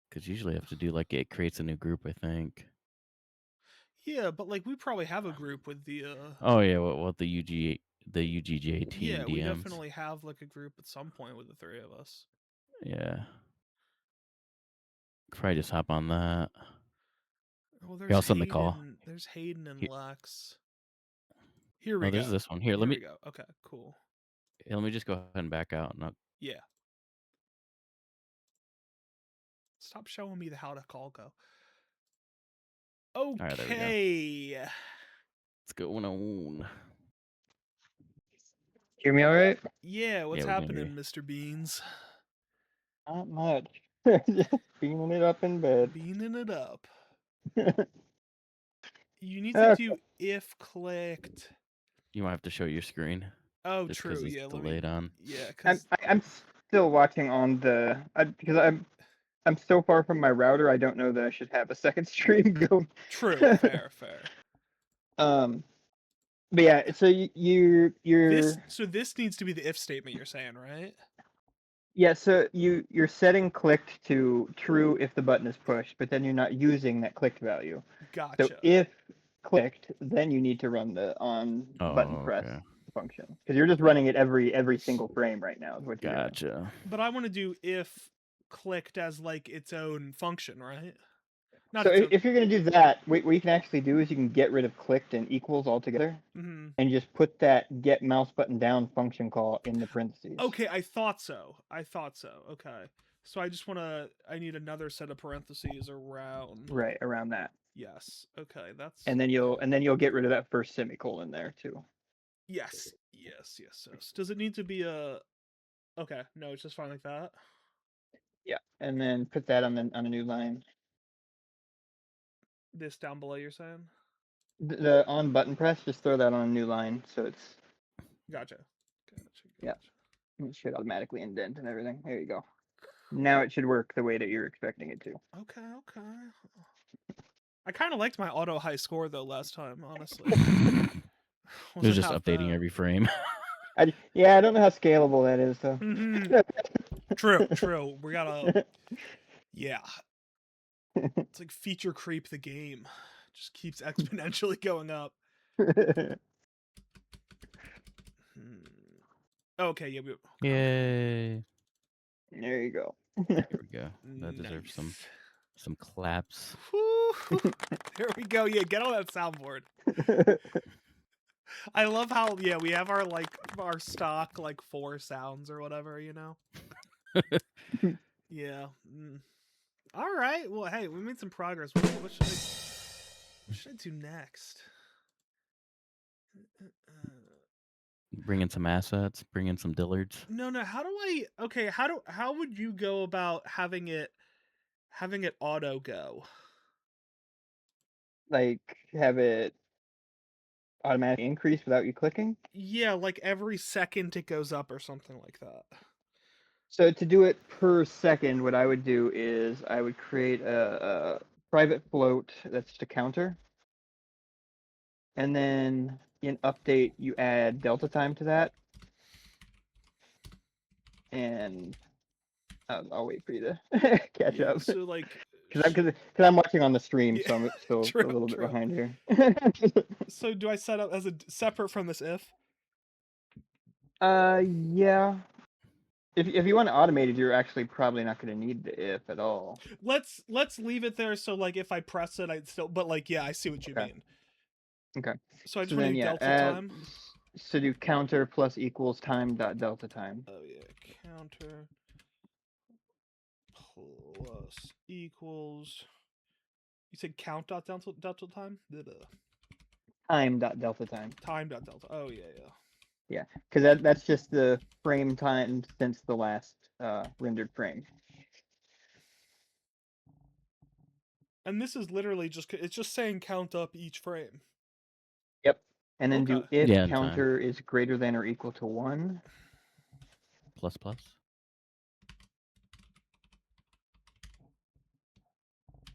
Because usually I have to do like it creates a new group, I think. Yeah, but like we probably have a group with the. Oh yeah, what the UGJ team Yeah, DMs. we definitely have like a group at some point with the three of us. Yeah. Probably just hop on that. Well, Here, there's I'll send the Hayden. call. There's Hayden and Here. Lex. Here we Oh, go. there's this one. Here, Here we go. Okay, cool. Let me just go ahead and back out. Yeah. Stop showing me how to call go. Okay. All right, there we go. What's going on? Hear me all right? Yeah, what's we can hear happening, Mr. Beans? Not much. Just beaming it up in bed. Beaning it up. You need to Okay. do if clicked. You might have to show your screen. Oh, just true. It's Yeah, delayed on. Yeah, because I'm still watching on the because I'm so far from my router. I don't know that I should have a second stream going. true. Fair. But yeah, so you're this needs to be the if statement you're saying, right? yeah, so you're setting clicked to true if the button is pushed, but then you're not using that clicked value. Gotcha. So if clicked, then you need to run the on button press function because you're just running it every single frame right now is what you're doing. Gotcha. But I want to do if clicked as like its own function, right? Not so if you're going to do that, what you can actually do is you can get rid of clicked and equals altogether, and just put that get mouse button down function call in the parentheses. Okay, I thought so. Okay, so I need another set of parentheses around. Right around that. Yes. Okay, that's. And then you'll get rid of that first semicolon there too. Yes. Does it need to be a? Okay, no, it's just fine like that. Yeah, and then put that on a new line. This down below, you're saying? The on button press, just throw that on a new line, so it's. Gotcha. Yeah, it should automatically indent and everything. There you go. Now it should work the way that you're expecting it to. Okay. I kind of liked my auto high score though last time, honestly. It was just updating every frame. I don't know how scalable that is though. True. We gotta. Yeah. It's like feature creep the game. Just keeps exponentially going up. Okay, yeah. Yay. There you go. Here we go. That deserves some claps. There we go. Yeah, get on that soundboard. I love how we have our stock 4 sounds or whatever, you know. Yeah. All right. Well, hey, we made some progress. What should I do next? Bring in some assets. Bring in some Dillards. No. How would you go about having it auto go? Like have it automatically increase without you clicking? Yeah, like every second it goes up or something like that. So to do it per second, what I would do is I would create a private float that's just a counter. And then in update, you add delta time to that. And I'll wait for you to catch up. So because I'm watching on the stream, so I'm still a little bit behind here. So do I set up as a separate from this if? Yeah. If you want to automate it, you're actually probably not going to need the if at all. Let's leave it there. So if I press it, I'd still. But I see what you mean. Okay. So I just want to do delta time. So do counter plus equals time dot delta time. Oh yeah, counter plus equals. You said count dot delta time. Time dot delta time. Time dot delta. Oh yeah. Yeah, because that's just the frame time since the last rendered frame. And this is literally it's just saying count up each frame. Yep. And then do Okay. if Yeah, in counter is greater than or equal to 1. Plus plus.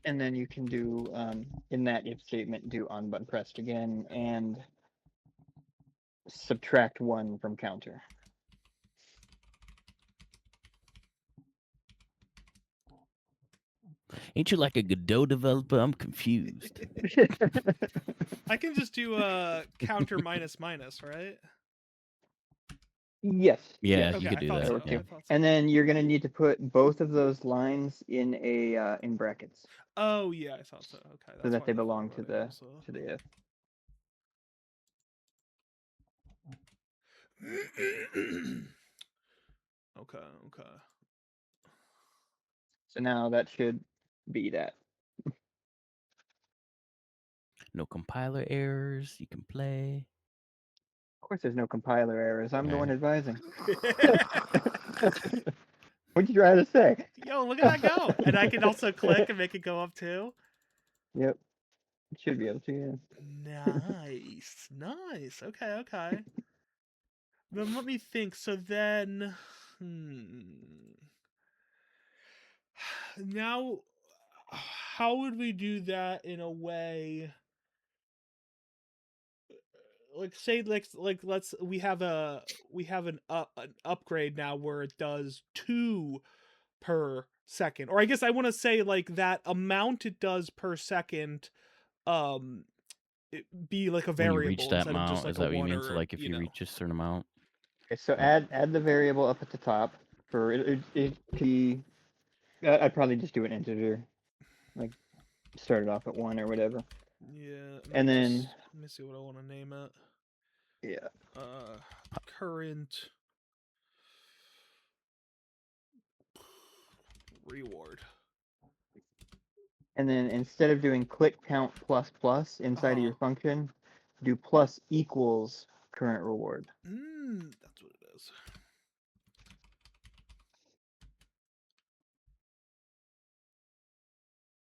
And then you can do, in that if statement, do on button pressed again and subtract 1 from counter. Ain't you like a Godot developer? I'm confused. I can just do counter minus minus, right? Yes. Yeah, yes. you Okay, could I do thought that. so. Yeah. I thought so. And then you're gonna need to put both of those lines in a in brackets Oh yeah, I thought so. Okay, that's so that why they I thought belong to about it the if. Okay, okay. So now that should be that. No compiler errors. You can play. Of course, there's no compiler errors. I'm the one Right. advising. What'd you try to say? Yo, look at that go! And I can also click and make it go up too. Yep. It should be able to, yeah. Nice, nice. Okay, okay. Then let me think. So then, now, how would we do that in a way? Like say like let's we have an upgrade now where it does 2 per second, or I guess I want to say like that amount it does per second it be like a When you reach variable that instead of just amount, like is a that what you 1 mean? So or like if you reach a certain amount. Okay, so add the variable up at the top for it could be. I'd probably just do an integer, like start it off at 1 or whatever. Yeah, And then let me see what I want to name it. Yeah. Current reward. And then instead of doing click count plus plus inside of your function, do plus equals current reward. That's what it is.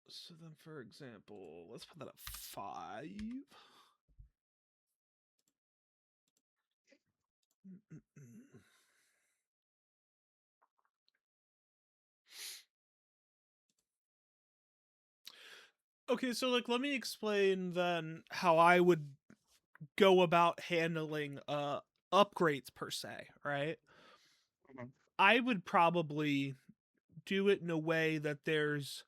So then, for example, let's put that at 5. Okay, so like let me explain then how I would go about handling upgrades per se, right? I would probably do it in a way that there's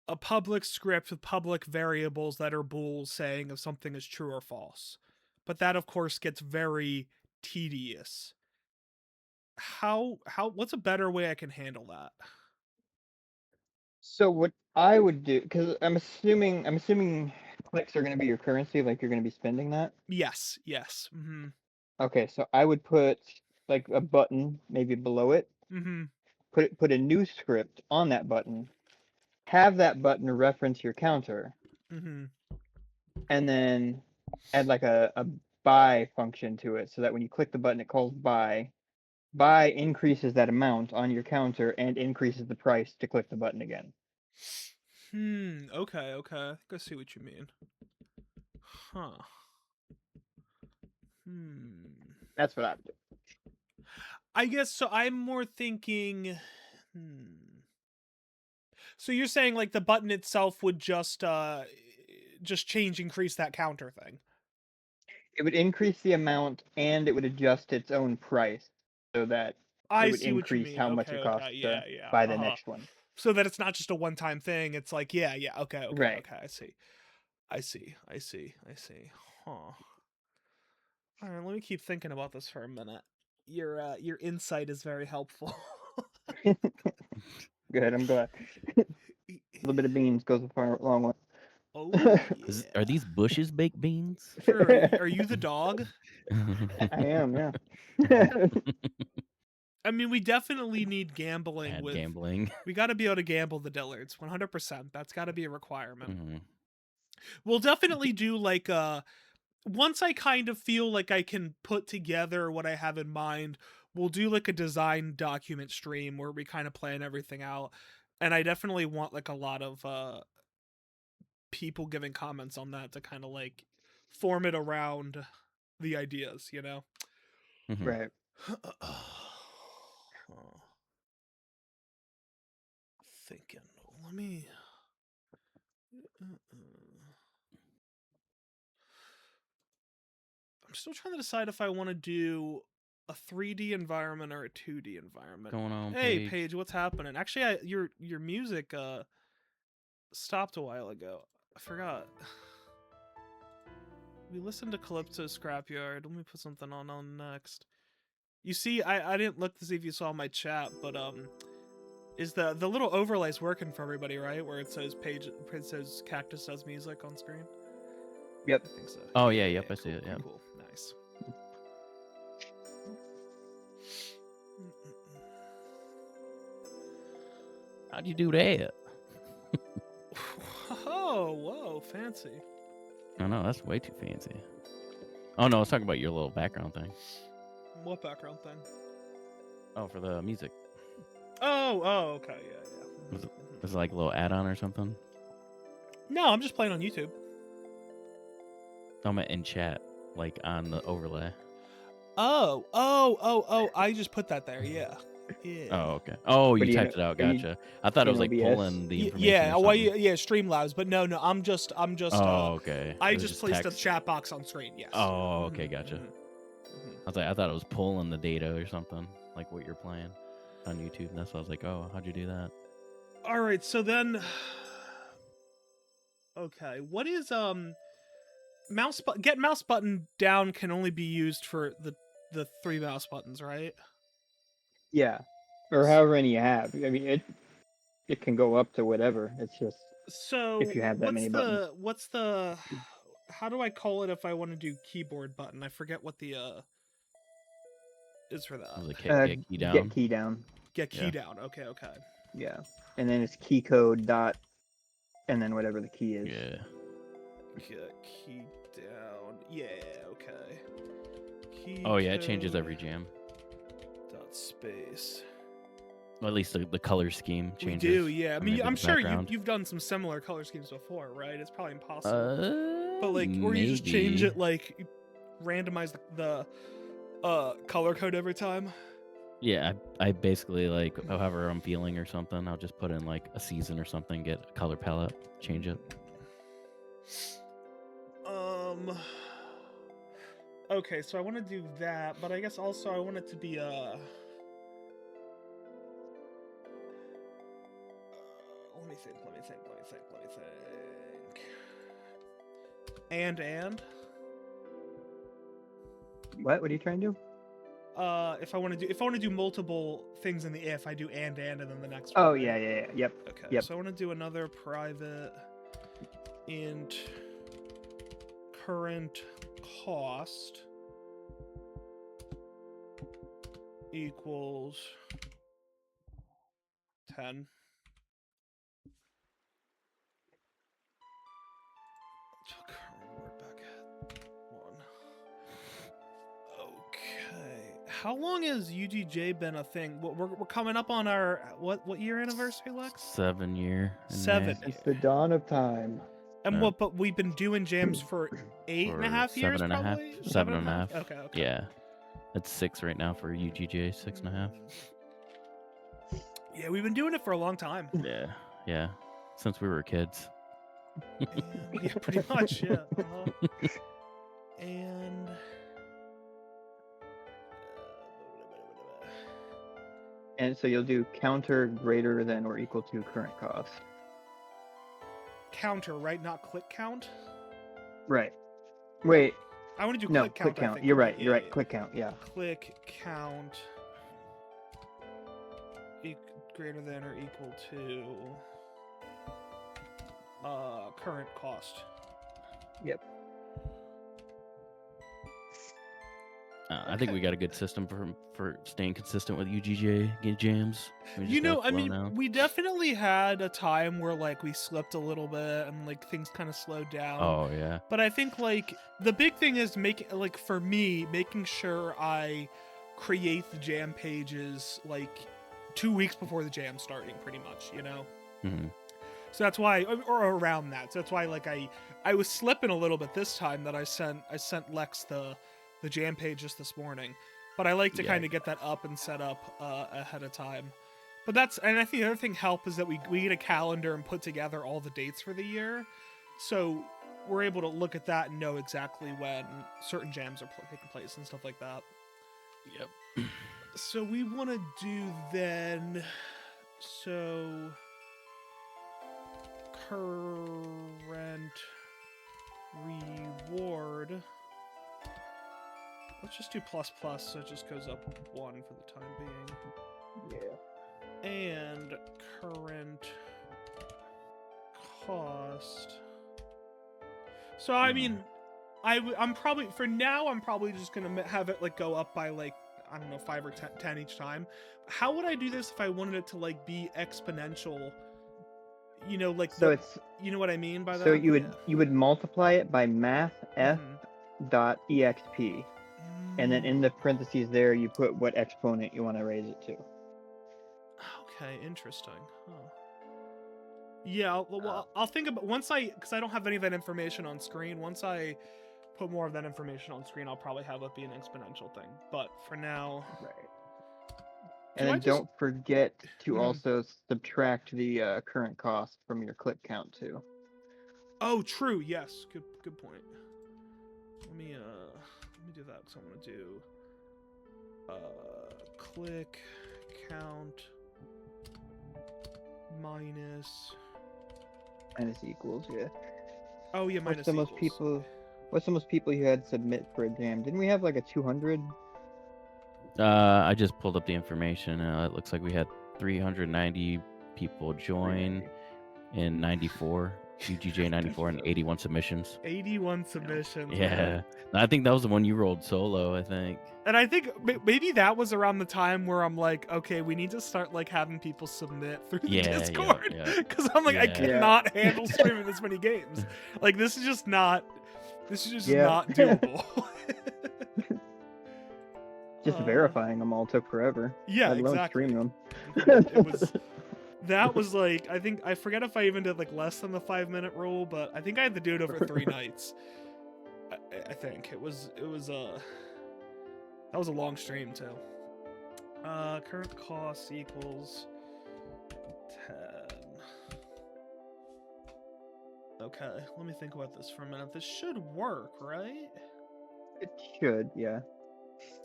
a public script with public variables that are bools saying if something is true or false. But that of course gets very tedious. How what's a better way I can handle that? So what I would do, because I'm assuming clicks are going to be your currency, like you're going to be spending that. Yes. Okay, so I would put like a button maybe below it. Put a new script on that button. Have that button reference your counter. And then add like a buy function to it, so that when you click the button, it calls buy. Buy increases that amount on your counter and increases the price to click the button again. Okay. I think I see what you mean. Huh. That's what I would do. I guess so. I'm more thinking. So you're saying like the button itself would just increase that counter thing. It would increase the amount and it would adjust its own price so that it would see what you increase mean. how much it costs to buy the next one. So that it's not just a one-time thing. It's like, yeah. Okay. Right. Okay. I see. Huh. All right. Let me keep thinking about this for a minute. Your insight is very helpful. Good. I'm glad. A little bit of beans goes a long way. Oh, yeah. Are these Bush's baked beans? Sure. Are you the dog? I am, yeah. I mean, we definitely need gambling. Gambling. We got to be able to gamble the Dillards, 100%. That's got to be a requirement. Mm-hmm. We'll definitely do like once I kind of feel like I can put together what I have in mind, we'll do like a design document stream where we kind of plan everything out. And I definitely want like a lot of people giving comments on that to kind of like form it around the ideas, you know? Mhm. Right. Thinking. Let me. I'm still trying to decide if I want to do a 3D environment or a 2D environment. Going on, Hey, Paige. Paige, what's happening? Actually, your music stopped a while ago. I forgot. We listened to Calypso Scrapyard. Let me put something on next. You see, I didn't look to see if you saw my chat, but is the little overlays working for everybody, right? Where it says it says Cactus Does Music on screen. Yep. I think so. Oh yeah, yep, I see cool, it. Yeah. Cool. Nice. How'd you do that? Oh, whoa, fancy. Oh no, that's way too fancy. Oh no, I was talking about your little background thing. What background thing? Oh, for the music. Oh, okay, yeah. Was it like a little add-on or something? No, I'm just playing on YouTube. I meant in chat, like on the overlay. Oh, I just put that there, yeah. Yeah. Oh, okay. Oh, But you you typed know- it out. are you Gotcha. I thought it was like in pulling OBS? the information. Yeah, or well, something. yeah, Streamlabs, but no, I'm just Oh, okay. I It was just placed text. a chat box on screen, yes. Oh, okay, gotcha. Mhm. I was like, I thought it was pulling the data or something, like what you're playing on YouTube. And that's why I was like, oh, how'd you do that? All right, so then okay, what is get mouse button down can only be used for the 3 mouse buttons, right? Yeah. Or however many you have. I mean, it can go up to whatever. It's just So if you have that many buttons. what's the how do I call it if I want to do keyboard button? I forget what the is for that. Was it get key down? Get key down. Get key Yeah. down. Okay. Yeah. And then it's key code dot and then whatever the key is. Yeah. Get key down. Yeah, okay. Key Oh yeah, it changes code every jam. Dot space. Well, at least the color scheme changes. We do, yeah. I or mean, maybe I'm the sure background. you've done some similar color schemes before, right? It's probably impossible. But like, or you just maybe. change it, like, you randomize the color code every time. Yeah, I basically like however I'm feeling or something. I'll just put in like a season or something, get a color palette, change it. Okay, so I want to do that, but I guess also I want it to be let me think. And What? What are you trying to do? if I want to do multiple things in the if, I do and then the next Oh, one. yeah. Yep. Okay, Yep. so I want to do another private int current cost equals 10. Word back at 1. Okay. How long has UGJ been a thing? We're coming up on our what year anniversary, Lex? 7 year. in 7. May. It's the dawn of time. And Yeah. but we've been doing jams for 8.5 years, 7.5. probably? 7.5. Okay. Yeah. It's 6 right now for UGJ, 6.5. Yeah, we've been doing it for a long time. Yeah. Since we were kids. Yeah, pretty much, yeah. And And so you'll do counter greater than or equal to current cost. counter, right? Not click count. Right. Wait. I want to do No, click count. click I count. think. You're right. Yeah, You're right. yeah. Click count. Yeah. Click count greater than or equal to current cost. Yep. I think we got a good system for staying consistent with UGJ jams. We just You know, gotta I flow mean, now. we definitely had a time where like we slipped a little bit and like things kind of slowed down. Oh yeah. But I think like the big thing is for me making sure I create the jam pages like 2 weeks before the jam starting, pretty much, you know. hmm So that's why, or around that. So that's why, like, I was slipping a little bit this time that I sent Lex the jam page just this morning, but I like to kind of get that up and set up ahead of time. But and I think the other thing help is that we get a calendar and put together all the dates for the year, so we're able to look at that and know exactly when certain jams are taking place and stuff like that. Yep. So we want to do then. So current reward. Let's just do plus so it just goes up 1 for the time being. Yeah. And current cost. So I mean, I'm probably for now. I'm probably just gonna have it like go up by like, I don't know, 5 or 10 each time. How would I do this if I wanted it to like be exponential? You know, like so it's you know what I mean by that. So you would multiply it by mathf dot exp, and then in the parentheses there you put what exponent you want to raise it to. Okay, interesting. Huh. Yeah, I'll think about because I don't have any of that information on screen. Once I put more of that information on screen, I'll probably have it be an exponential thing. But for now, right. And then don't forget to also subtract the current cost from your click count too. Oh, true. Yes, good point. Let me do that. So I'm gonna do click count minus equals, yeah. Oh yeah, minus equals. What's the most people you had submit for a jam? Didn't we have like a 200? I just pulled up the information. It looks like we had 390 people join in 94. UGJ 94 and 81 submissions. 81 submissions. Yeah. I think that was the one you rolled solo, I think. And I think maybe that was around the time where I'm like, okay, we need to start like having people submit through the Discord. Because I'm like, I cannot handle streaming this many games. Like this is just not not doable. Just verifying them all took forever. Yeah, exactly. Stream them. That was like, I forget if I even did like less than the 5-minute rule, but I think I had to do it over 3 nights. I think it was that was a long stream too. Current cost equals 10. Okay, let me think about this for a minute. This should work, right? It should, yeah.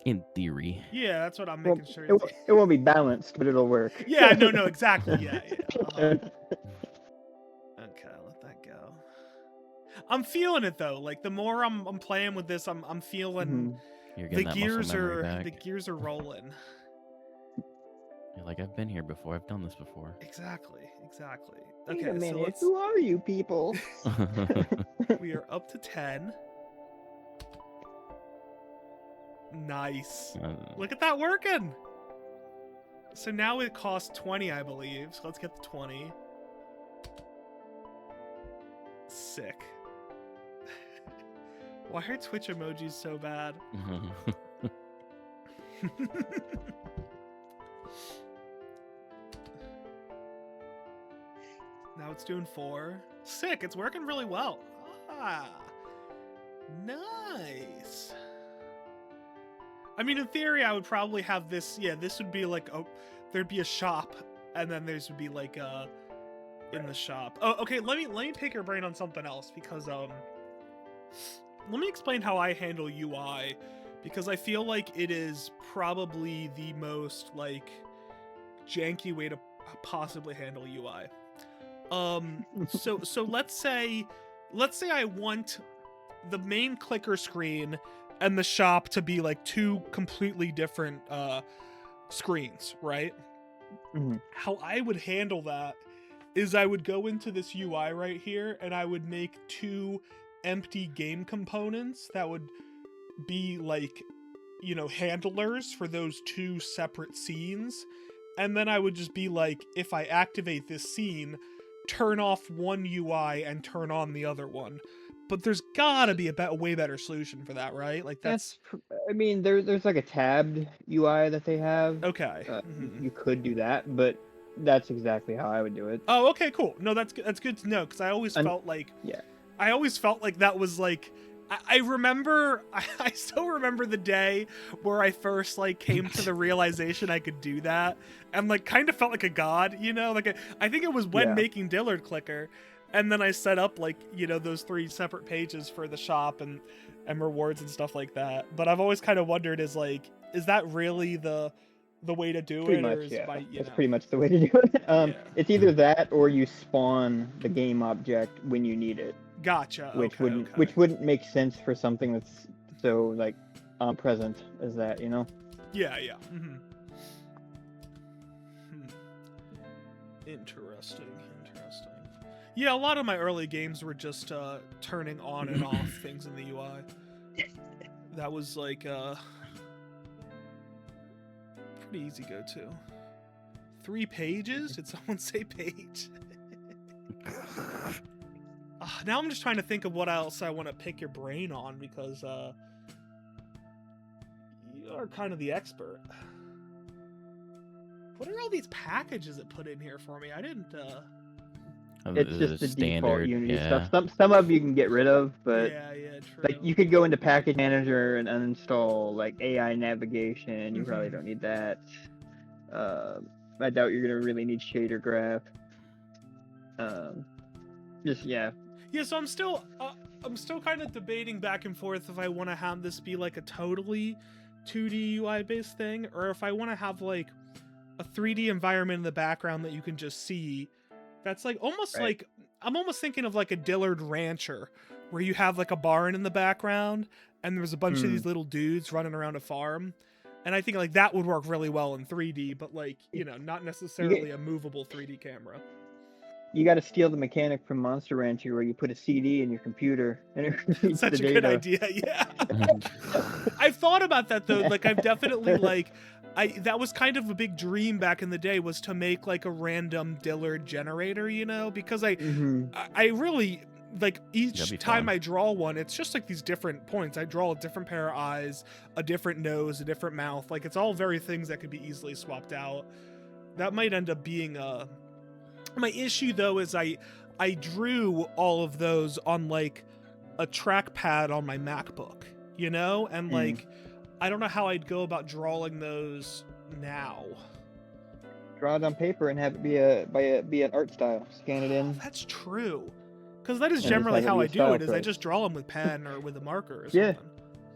In theory. Yeah, that's what I'm making sure. It won't be balanced, but it'll work. Yeah, no, exactly. Yeah. Okay, let that go. I'm feeling it though. Like the more I'm playing with this, I'm feeling the gears are rolling. You're like, I've been here before. I've done this before. Exactly. Wait Okay, a minute. so Who are you people? we are up to 10. Nice. Look at that working. So now it costs 20, I believe. So let's get the 20. Sick. Why are Twitch emojis so bad? Now it's doing 4. Sick. It's working really well. Nice. I mean, in theory, I would probably have this. Yeah, this would be like, there'd be a shop, and then there's would be like in the shop. Oh, okay. Let me pick your brain on something else because let me explain how I handle UI because I feel like it is probably the most like janky way to possibly handle UI. So let's say I want the main clicker screen and the shop to be like 2 completely different screens, right? How I would handle that is I would go into this UI right here and I would make 2 empty game components that would be like, you know, handlers for those 2 separate scenes. And then I would just be like, if I activate this scene, turn off one UI and turn on the other one. But there's gotta be a way better solution for that, right? Like that's I mean, there's like a tabbed UI that they have. Okay. You could do that, but That's exactly how I would do it. Oh, okay, cool. No, that's good to know, because I always felt like that was like, I remember, I still remember the day where I first like came to the realization I could do that, and like kind of felt like a god, you know, like I think it was when making Dillard Clicker, and then I set up like, you know, those 3 separate pages for the shop and rewards and stuff like that. But I've always kind of wondered, is that really the way to do Pretty it, much, or is that's pretty much the way to do it. It's either that or you spawn the game object when you need it. Gotcha. Which wouldn't make sense for something that's so like present as that, you know? Yeah. Interesting. Yeah, a lot of my early games were just turning on and off things in the UI. That was like pretty easy go-to. 3 pages? Did someone say page? Now I'm just trying to think of what else I want to pick your brain on, because you are kind of the expert. What are all these packages it put in here for me? I didn't it's just the default Unity stuff. Some of you can get rid of, but true. Like you could go into Package Manager and uninstall like AI navigation. You probably don't need that. I doubt you're gonna really need shader graph. Yeah, so I'm still kind of debating back and forth if I want to have this be like a totally 2D UI based thing, or if I want to have like a 3D environment in the background that you can just see. That's like almost like, I'm almost thinking of like a Dillard Rancher, where you have like a barn in the background and there's a bunch of these little dudes running around a farm. And I think like that would work really well in 3D, but like, you know, not necessarily a movable 3D camera. You got to steal the mechanic from Monster Rancher, where you put a CD in your computer and it reads Such the a data. good idea, yeah. I've thought about that though. Like I've definitely like, that was kind of a big dream back in the day, was to make like a random Dillard generator, you know, because I really like each time I draw one, it's just like these different points. I draw a different pair of eyes, a different nose, a different mouth. Like it's all very things that could be easily swapped out. That might end up being my issue though is I drew all of those on like a trackpad on my MacBook, you know, and like I don't know how I'd go about drawing those now. Draw it on paper and have it be an art style. Scan it in. That's true, because that is generally how I do it. Is I just draw them with pen or with a marker or something. Yeah,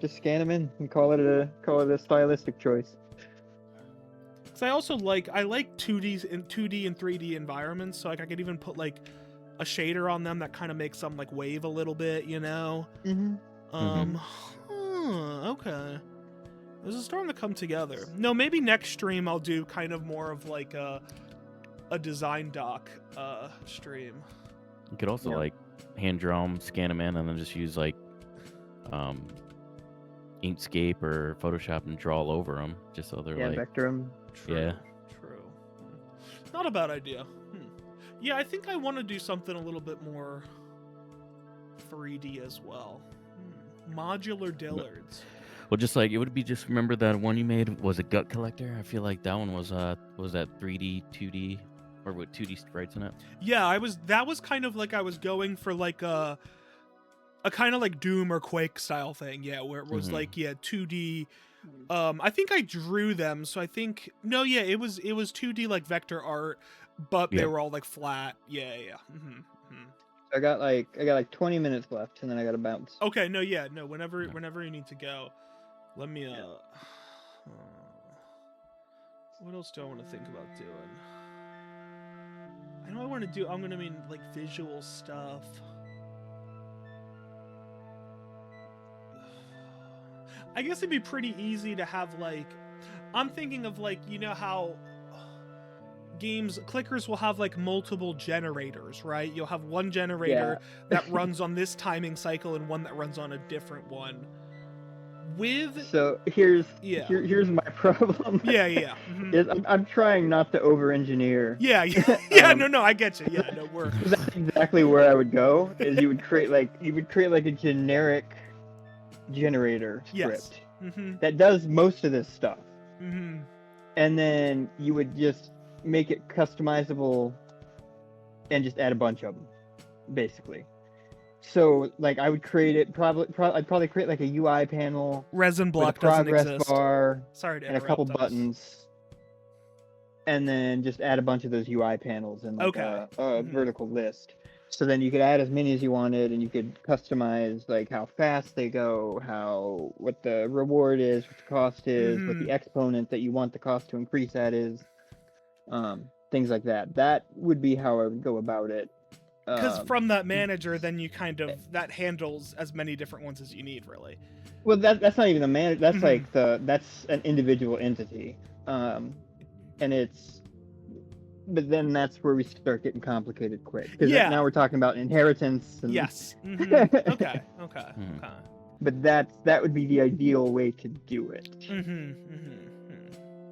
just scan them in and call it a stylistic choice. Because I also like 2D and 3D environments, so like I could even put like a shader on them that kind of makes them like wave a little bit, you know. Okay. This is starting to come together. No, maybe next stream I'll do kind of more of like a design doc stream. You could also like hand draw them, scan them in, and then just use like Inkscape or Photoshop and draw all over them, just so they're like vector them. True. Not a bad idea. Yeah, I think I want to do something a little bit more 3D as well. Modular Dillards. Well, just like it would be, just remember that one you made was a gut collector. I feel like that one was that 3D, 2D, or with 2D sprites in it. Yeah, that was kind of like I was going for like a kind of like Doom or Quake style thing. Yeah, where it was like 2D. I think I drew them, so I think it was 2D like vector art, but they were all like flat. Yeah. I got like 20 minutes left, and then I got to bounce. Okay, whenever you need to go. Let me what else do I want to think about doing? I know I'm going to mean like visual stuff. I guess it'd be pretty easy to have like, I'm thinking of like, you know how clickers will have like multiple generators, right? You'll have one generator that runs on this timing cycle and one that runs on a different one. So here's my problem. Is I'm trying not to over-engineer. No, I get you. Yeah, no, work. That's exactly where I would go. Is you would create like a generic generator script that does most of this stuff, and then you would just make it customizable and just add a bunch of them, basically. So like I would create it I'd probably create like a UI panel, Resin block with a progress doesn't exist. bar, Sorry to and a couple interrupt, buttons, and then just add a bunch of those UI panels in like a vertical list. So then you could add as many as you wanted, and you could customize like how fast they go, what the reward is, what the cost is, what the exponent that you want the cost to increase at is, things like that. That would be how I would go about it. Because from that manager, then you kind of that handles as many different ones as you need, really. Well, that's not even a manager. That's like that's an individual entity, and but then that's where we start getting complicated quick. Because now we're talking about inheritance. And... Yes. Okay. But that would be the ideal way to do it.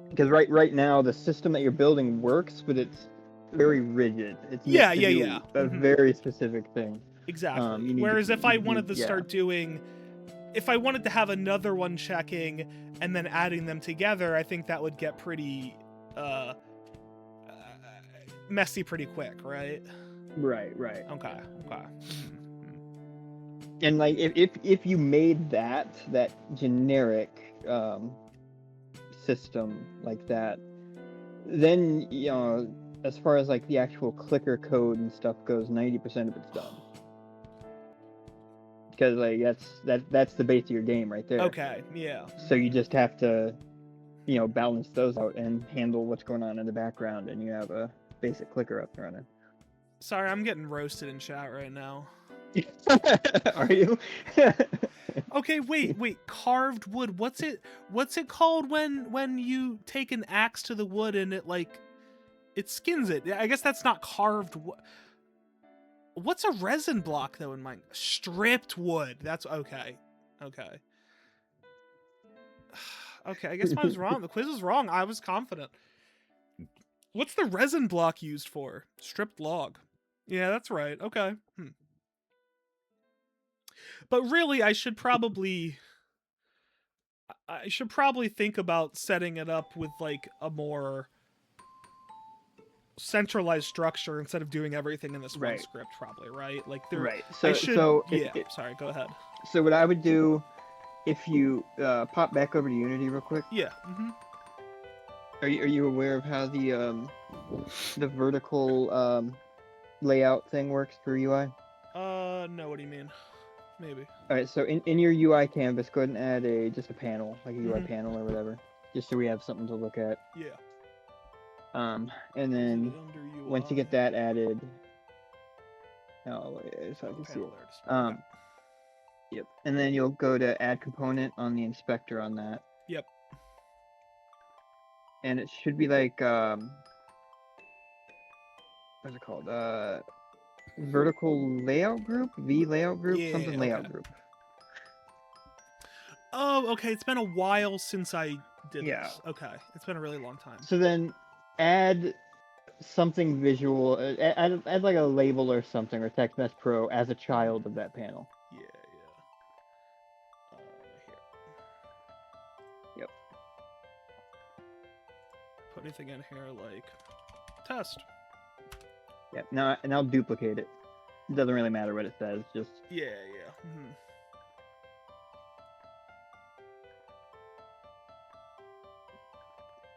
Because right now the system that you're building works, but it's very rigid. It's a very specific thing. Exactly. Whereas if I wanted to start doing, if I wanted to have another one checking and then adding them together, I think that would get pretty messy pretty quick, right? Right. Okay. And like if you made that generic system like that, then as far as like the actual clicker code and stuff goes, 90% of it's done. Because like that's the base of your game right there. Okay, yeah. So you just have to, balance those out and handle what's going on in the background, and you have a basic clicker up and running. Sorry, I'm getting roasted in chat right now. Are you? Okay, wait. Carved wood. What's it called when you take an axe to the wood and it skins it? I guess that's not carved wood. What's a resin block though in mine? Stripped wood. That's okay. Okay, I guess I was wrong. The quiz was wrong. I was confident. What's the resin block used for? Stripped log. Yeah, that's right. Okay. But really, I should probably think about setting it up with like a more centralized structure instead of doing everything in this one script, probably, right? Like right. Sorry, go ahead. So what I would do, if you pop back over to Unity real quick. Yeah. Are you aware of how the vertical layout thing works for UI? No. What do you mean? Maybe. All right. So in your UI canvas, go ahead and add just a panel, like a UI panel or whatever, just so we have something to look at. Yeah. And then once you get that added, so I can see it. Yep. And then you'll go to add component on the inspector on that. Yep. And it should be like what's it called? Vertical layout group, layout group, layout group. Oh, okay. It's been a while since I did this. Yeah. Okay. It's been a really long time. So then add something visual, add like a label or something, or TextMesh Pro as a child of that panel. Yeah. Here. Yep. Put anything in here like test. Yeah. Now duplicate it. It doesn't really matter what it says. Just yeah.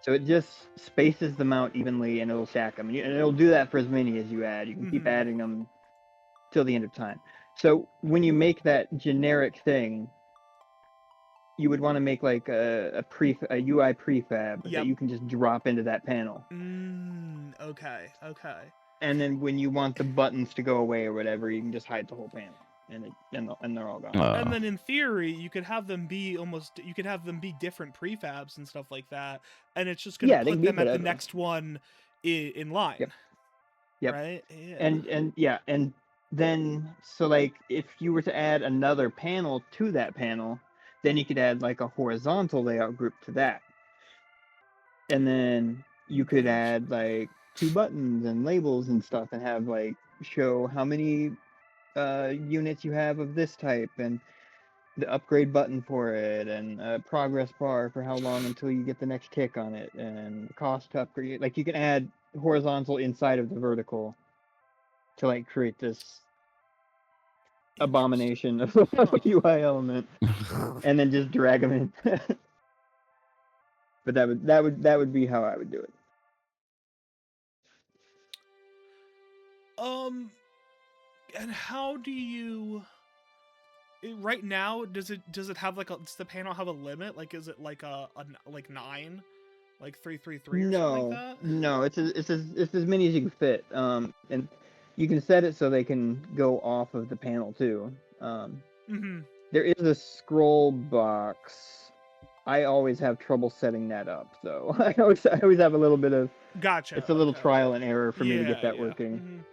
So it just spaces them out evenly, and it'll stack them. And it'll do that for as many as you add. You can keep adding them till the end of time. So when you make that generic thing, you would want to make like a UI prefab that you can just drop into that panel. Okay. And then when you want the buttons to go away or whatever, you can just hide the whole panel, and they're all gone. And then in theory, you could have them be different prefabs and stuff like that, and it's just gonna put them at the next one in line. Yep. Right. Yeah. And then so like if you were to add another panel to that panel, then you could add like a horizontal layout group to that, and then you could add like 2 buttons and labels and stuff, and have like show how many units you have of this type, and the upgrade button for it, and a progress bar for how long until you get the next tick on it, and the cost to upgrade. Like you can add horizontal inside of the vertical to like create this abomination of a UI element, and then just drag them in. But that would be how I would do it. And how do you? Right now, does it have like does the panel have a limit? Like, is it like a like 9, like 333 or something like that? No, it's as many as you can fit. And you can set it so they can go off of the panel too. There is a scroll box. I always have trouble setting that up, so I always have a little bit of. Gotcha. It's a little trial and error for me to get that working.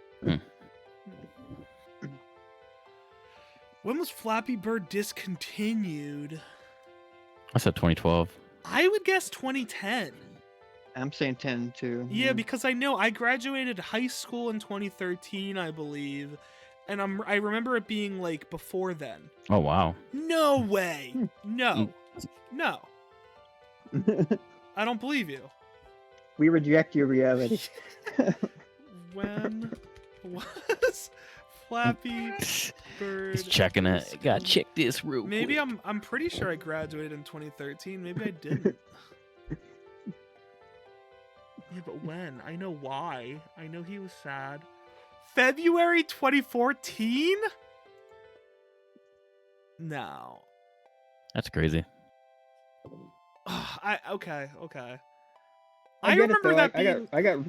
When was Flappy Bird discontinued? I said 2012. I would guess 2010. I'm saying 10 too. Yeah, because I know I graduated high school in 2013, I believe, and I remember it being like before then. Oh wow. No way. No. I don't believe you. We reject your reality. When was Flappy Bird? He's checking it. Gotta check this real quick. Maybe I'm pretty sure I graduated in 2013. Maybe I didn't. Yeah, but when? I know why. I know he was sad. February 2014? No. That's crazy. Okay. I remember that being... I got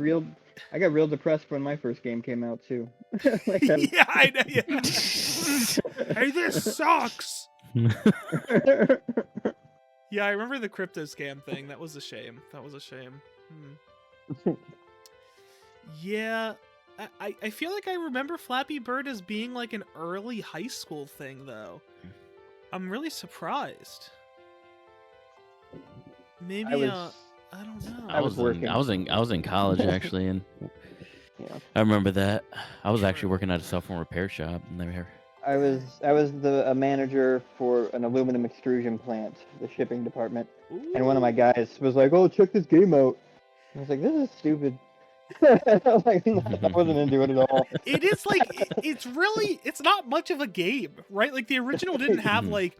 real depressed when my first game came out too. Yeah, I know. Yeah. Hey, this sucks. Yeah, I remember the crypto scam thing. That was a shame. Yeah, I feel like I remember Flappy Bird as being like an early high school thing, though. I'm really surprised. Maybe I don't know. I was working. I was in college actually, and yeah. I remember that. I was actually working at a cell phone repair shop, and they were. I was a manager for an aluminum extrusion plant, the shipping department. Ooh. And one of my guys was like, "Oh, check this game out." I was like, "This is stupid." I wasn't into it at all. It is like it's not much of a game, right? Like the original didn't have like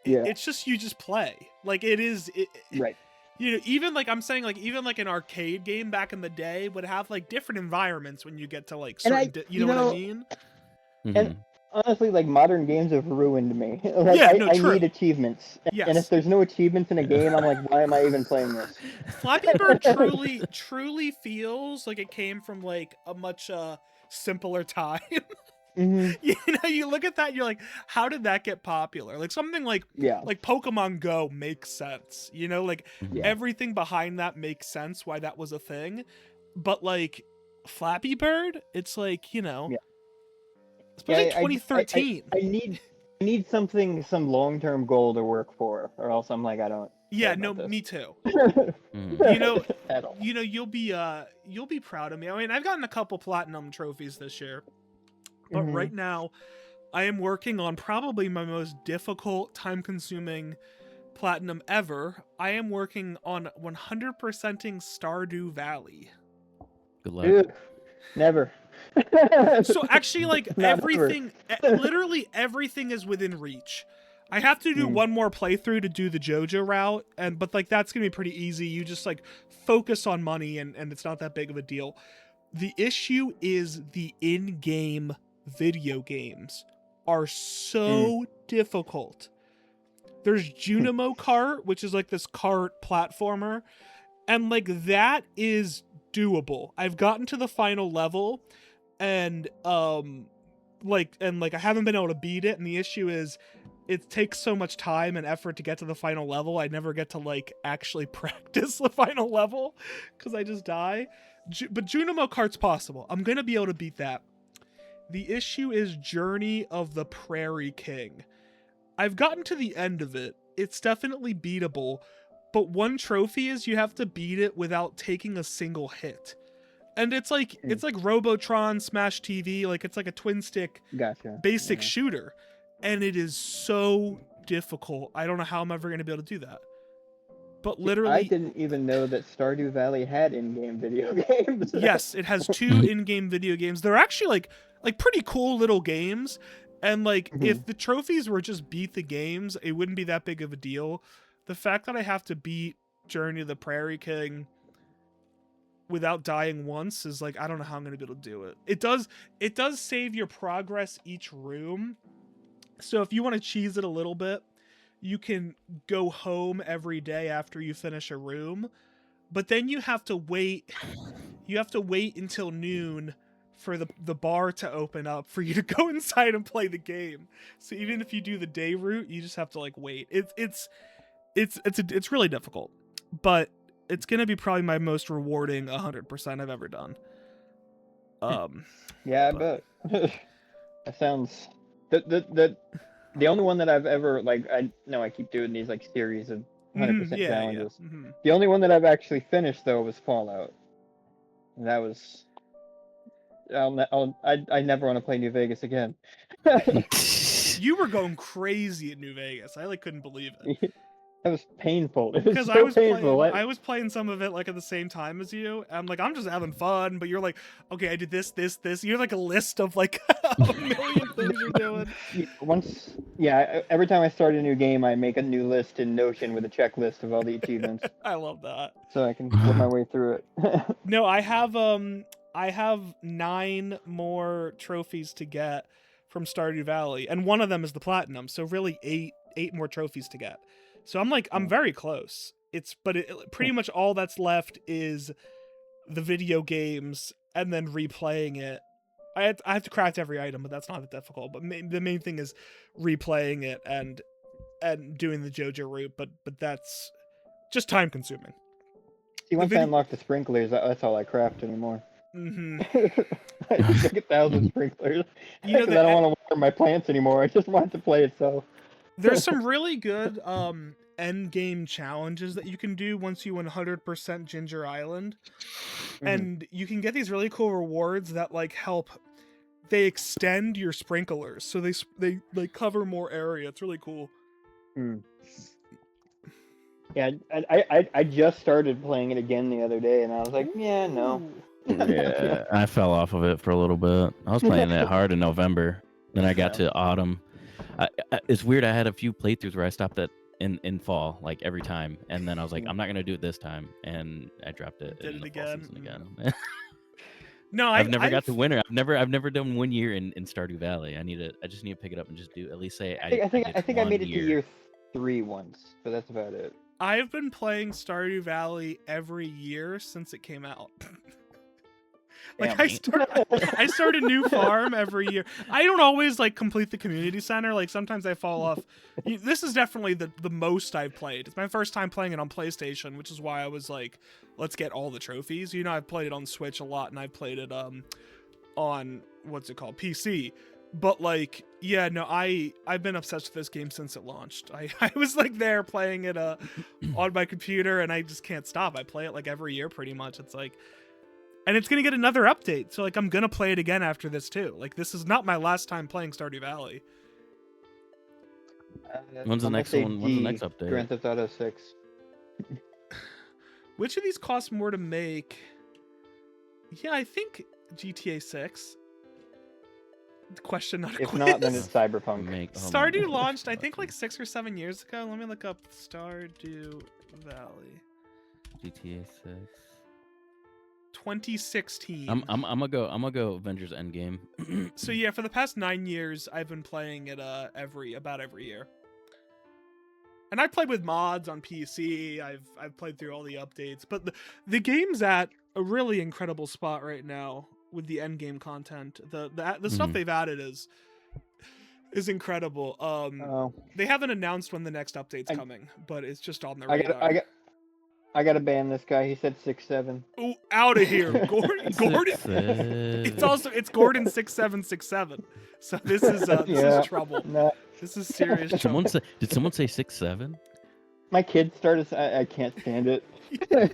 it's just you just play. Like it is right. You know, even like I'm saying, like even like an arcade game back in the day would have like different environments when you get to like certain you know what I mean? And honestly, like modern games have ruined me. Like, I need achievements, and if there's no achievements in a game, I'm like, why am I even playing this? Flappy Bird truly feels like it came from like a much simpler time. You know, you look at that, and you're like, how did that get popular? Like something like Pokemon Go makes sense. You know, like everything behind that makes sense why that was a thing. But like Flappy Bird, it's like, you know. Especially 2013. I need something, some long-term goal to work for, or else I'm like, I don't. Yeah, no, me too. You know, you'll be proud of me. I mean, I've gotten a couple platinum trophies this year, but right now, I am working on probably my most difficult, time-consuming platinum ever. I am working on 100%ing Stardew Valley. Good luck. Dude, never. So actually, like everything, literally everything is within reach. I have to do one more playthrough to do the JoJo route, but like that's gonna be pretty easy. You just like focus on money, and it's not that big of a deal. The issue is the in-game video games are so difficult. There's Junimo Kart, which is like this kart platformer, and like that is doable. I've gotten to the final level, and I haven't been able to beat it, and the issue is it takes so much time and effort to get to the final level. I never get to like actually practice the final level because I just die. But Junimo Kart's possible. I'm gonna be able to beat that. The issue is Journey of the Prairie King. I've gotten to the end of it. It's definitely beatable, but one trophy is you have to beat it without taking a single hit. And it's like Robotron Smash TV, like it's like a twin stick basic shooter. And it is so difficult. I don't know how I'm ever going to be able to do that. But literally, I didn't even know that Stardew Valley had in-game video games. yes, it has 2 in-game video games. They're actually like pretty cool little games. And like if the trophies were just beat the games, it wouldn't be that big of a deal. The fact that I have to beat Journey to the Prairie King without dying once is like, I don't know how I'm going to be able to do it. It does save your progress each room. So if you want to cheese it a little bit, you can go home every day after you finish a room, but then you have to wait until noon for the bar to open up for you to go inside and play the game. So even if you do the day route, you just have to like wait. It's really difficult, but it's going to be probably my most rewarding 100% I've ever done. Yeah, I bet. That sounds the only one that I've ever, like, I know I keep doing these like series of 100% challenges. Yeah. Mm-hmm. The only one that I've actually finished though was Fallout. And that was I never want to play New Vegas again. You were going crazy at New Vegas. I like couldn't believe it. That was painful. It was Because so painful. I was playing some of it like at the same time as you. I'm like, I'm just having fun, but you're like, okay, I did this. You're like a list of like a million things you're doing. Every time I start a new game, I make a new list in Notion with a checklist of all the achievements. I love that. So I can work my way through it. No, I have 9 more trophies to get from Stardew Valley, and one of them is the platinum. So really 8 more trophies to get. So I'm very close. Pretty much all that's left is the video games and then replaying it. I have to craft every item, but that's not that difficult. But the main thing is replaying it and doing the JoJo route. But that's just time consuming. See, once I unlock the sprinklers, that's all I craft anymore. Mm-hmm. I just like 1,000 sprinklers. Because I don't want to water my plants anymore. I just want it to play itself. There's some really good end game challenges that you can do once you 100% Ginger Island, and you can get these really cool rewards that like help. They extend your sprinklers, so they like cover more area. It's really cool. Yeah, I just started playing it again the other day, and I was like, yeah, no. Yeah, I fell off of it for a little bit. I was playing it hard in November. Then I got to autumn. It's weird. I had a few playthroughs where I stopped at in fall, like every time, and then I was like, I'm not gonna do it this time, and I dropped it. Did it again. No, I've never got to winter. I've never done 1 year in Stardew Valley. I just need to pick it up and just do at least say I think I made it to year 3 once, but that's about it. I've been playing Stardew Valley every year since it came out. Like I start a new farm every year. I don't always like complete the community center. Like sometimes I fall off. This is definitely the most I've played. It's my first time playing it on PlayStation, which is why I was like, let's get all the trophies. You know, I've played it on Switch a lot, and I've played it on what's it called, PC. But like, yeah, no, I've been obsessed with this game since it launched. I was like there playing it on my computer, and I just can't stop. I play it like every year pretty much. It's like. And it's going to get another update, so like I'm going to play it again after this too. Like this is not my last time playing Stardew Valley. When's the next one? When's the next update? Grand Theft Auto 6. Which of these costs more to make? Yeah, I think GTA 6. Question, not a quiz. If not, then it's Cyberpunk. Stardew launched, I think, like 6 or 7 years ago. Let me look up Stardew Valley. GTA 6. 2016. I'm gonna go Avengers Endgame. So yeah, for the past 9 years, I've been playing it about every year. And I played with mods on PC. I've played through all the updates, but the game's at a really incredible spot right now with the end game content. The stuff they've added is incredible. They haven't announced when the next update's coming, but it's just on the radar. I gotta ban this guy. He said 6'7". Oh, out of here, Gordon. It's Gordon 6767. So this is trouble. No. This is serious trouble. Did someone say 6'7"? My kid started. I can't stand it. I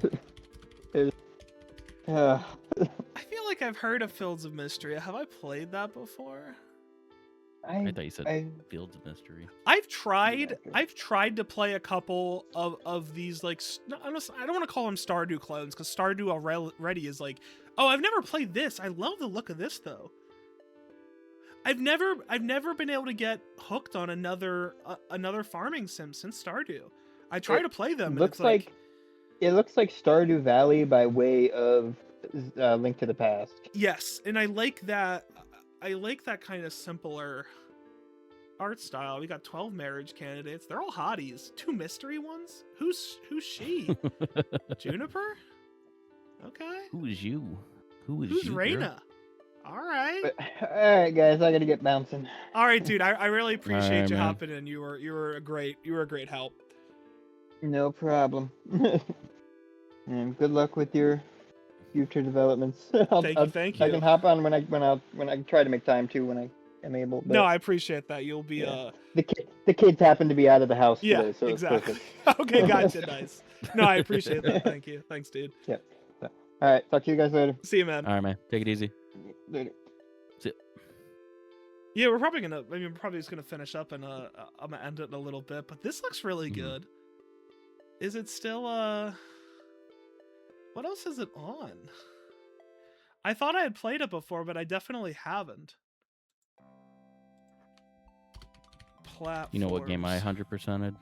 feel like I've heard of Fields of Mystery. Have I played that before? I thought you said I Fields of Mystery. I've tried okay. I've tried to play a couple of these like I don't want to call them Stardew clones because Stardew already is like, oh, I've never played this. I love the look of this though. I've never been able to get hooked on another farming sim since Stardew. I try to play them and looks it's like it looks like Stardew Valley by way of Link to the Past. yes, and I like that. I like that kind of simpler art style. We got 12 marriage candidates. They're all hotties. 2 mystery ones. Who's she? Juniper? Okay. Who is you? Who's you, Raina? Girl? All right. But, all right, guys, I gotta get bouncing. All right, dude. I really appreciate right, you man. hopping in. You were a great help. No problem. And good luck with your future developments. Thank you. I can hop on when I try to make time too when I am able. But No, I appreciate that. You'll be the kids happen to be out of the house yeah, today, so exactly. it's perfect. Okay, gotcha. Nice. No, I appreciate that. Thank you. Thanks, dude. Yep. So, all right, talk to you guys later. See you, man. All right, man. Take it easy. Later. Yeah, we're probably just gonna finish up and I'm gonna end it in a little bit, but this looks really good. Is it still what else is it on? I thought I had played it before, but I definitely haven't. Platforms. You know what game I 100%ed?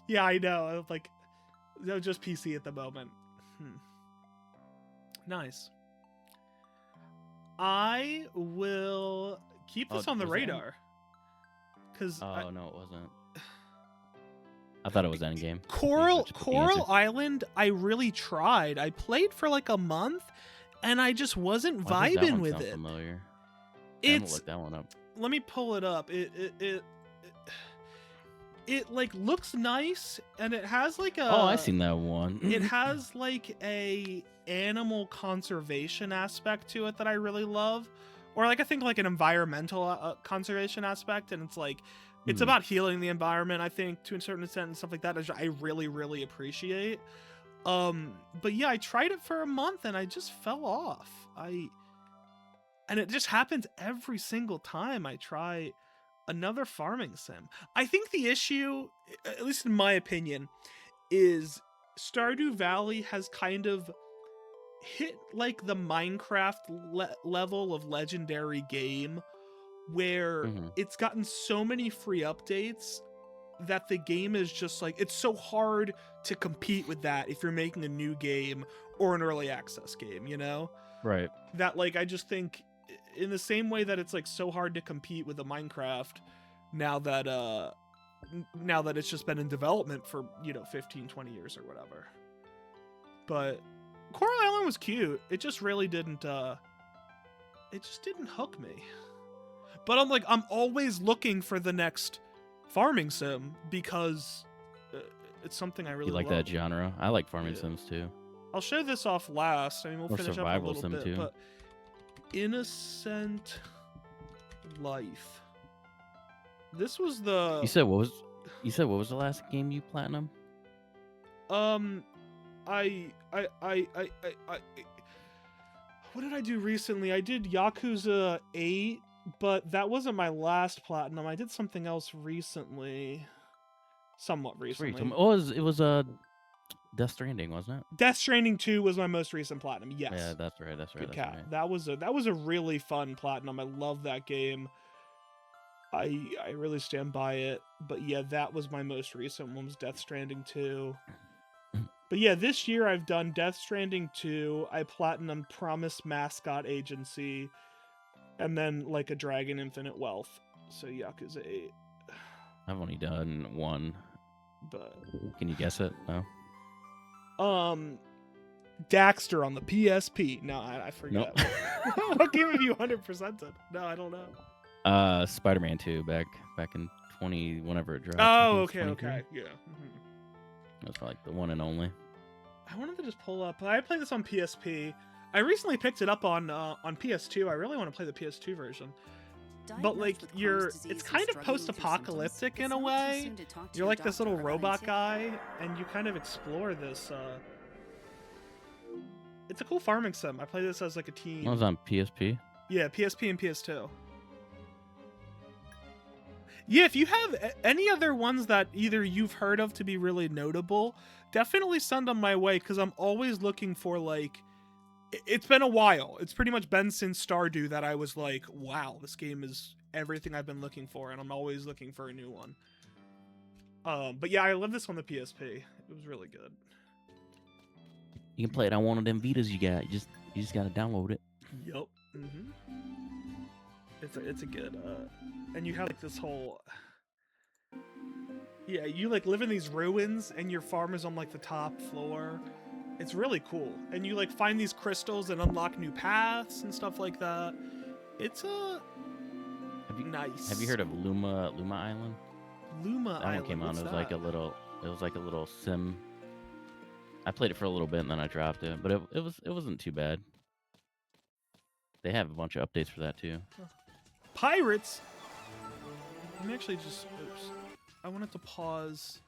Yeah, I know. Like, no, just PC at the moment. Nice. I will keep this on the was that- radar. Cause Oh no, it wasn't. I thought it was Endgame. Coral Just put the answer. Island, I really tried. I played for like a month, and I just wasn't I think that vibing one with sounds it. Familiar. I haven't It's looked that one up. let me pull it up. It like looks nice, and it has like a Oh, I seen that one. it has like a animal conservation aspect to it that I really love, or like I think like an environmental conservation aspect, and it's like it's about healing the environment, I think, to a certain extent, and stuff like that, which I really appreciate. But yeah, I tried it for a month and I just fell off. And it just happens every single time I try another farming sim. I think the issue, at least in my opinion, is Stardew Valley has kind of hit like the Minecraft level of legendary game, where it's gotten so many free updates that the game is just like, it's so hard to compete with that if you're making a new game or an early access game, you know? Right. That like, I just think in the same way that it's like so hard to compete with a Minecraft now that it's just been in development for, 15, 20 years or whatever. But Coral Island was cute. It just really didn't hook me. But I'm always looking for the next farming sim because it's something I really You like love. that genre? I like farming sims too. I'll show this off last. I mean, we'll Or finish up a survival little sim bit, too. but Innocent Life. This was the You said what was the last game you platinum? I what did I do recently? I did Yakuza 8, but that wasn't my last platinum. I did something else recently. Somewhat recently. It was Death Stranding, wasn't it? Death Stranding 2 was my most recent platinum. Yes. Yeah, that's right. Good cat. That was a really fun platinum. I love that game. I really stand by it. But yeah, that was my most recent one, was Death Stranding 2. But yeah, this year I've done Death Stranding 2, I platinum Promise Mascot Agency, and then like a Dragon Infinite Wealth. So Yakuza 8. I've only done one. But can you guess it? No. Daxter on the PSP. No, I forget. Nope. What game have you 100%ed? No, I don't know. Spider-Man 2 back in 20 whenever it dropped. Oh, okay, yeah. That's like the one and only. I wanted to just pull up. I played this on PSP. I recently picked it up on PS2. I really want to play the PS2 version. But like it's kind of post-apocalyptic in a way. You're like this little robot guy, and you kind of explore this. It's a cool farming sim. I play this as like a teen. It was on PSP. Yeah, PSP and PS2. Yeah, if you have any other ones that either you've heard of to be really notable, definitely send them my way because I'm always looking for like. It's been a while. It's pretty much been since Stardew that I was like, wow, this game is everything I've been looking for, and I'm always looking for a new one. But yeah, I love this on the PSP. It was really good. You can play it on one of them Vitas you got. You just gotta download it. Yep. It's a good and you have like this whole you like live in these ruins and your farm is on like the top floor. It's really cool. And you like find these crystals and unlock new paths and stuff like that. It's nice. Have you heard of Luma Island? Luma that Island. One came out. What's It was like a little sim. I played it for a little bit and then I dropped it, but it wasn't too bad. They have a bunch of updates for that too. Pirates. Let me actually just. Oops. I wanted to pause.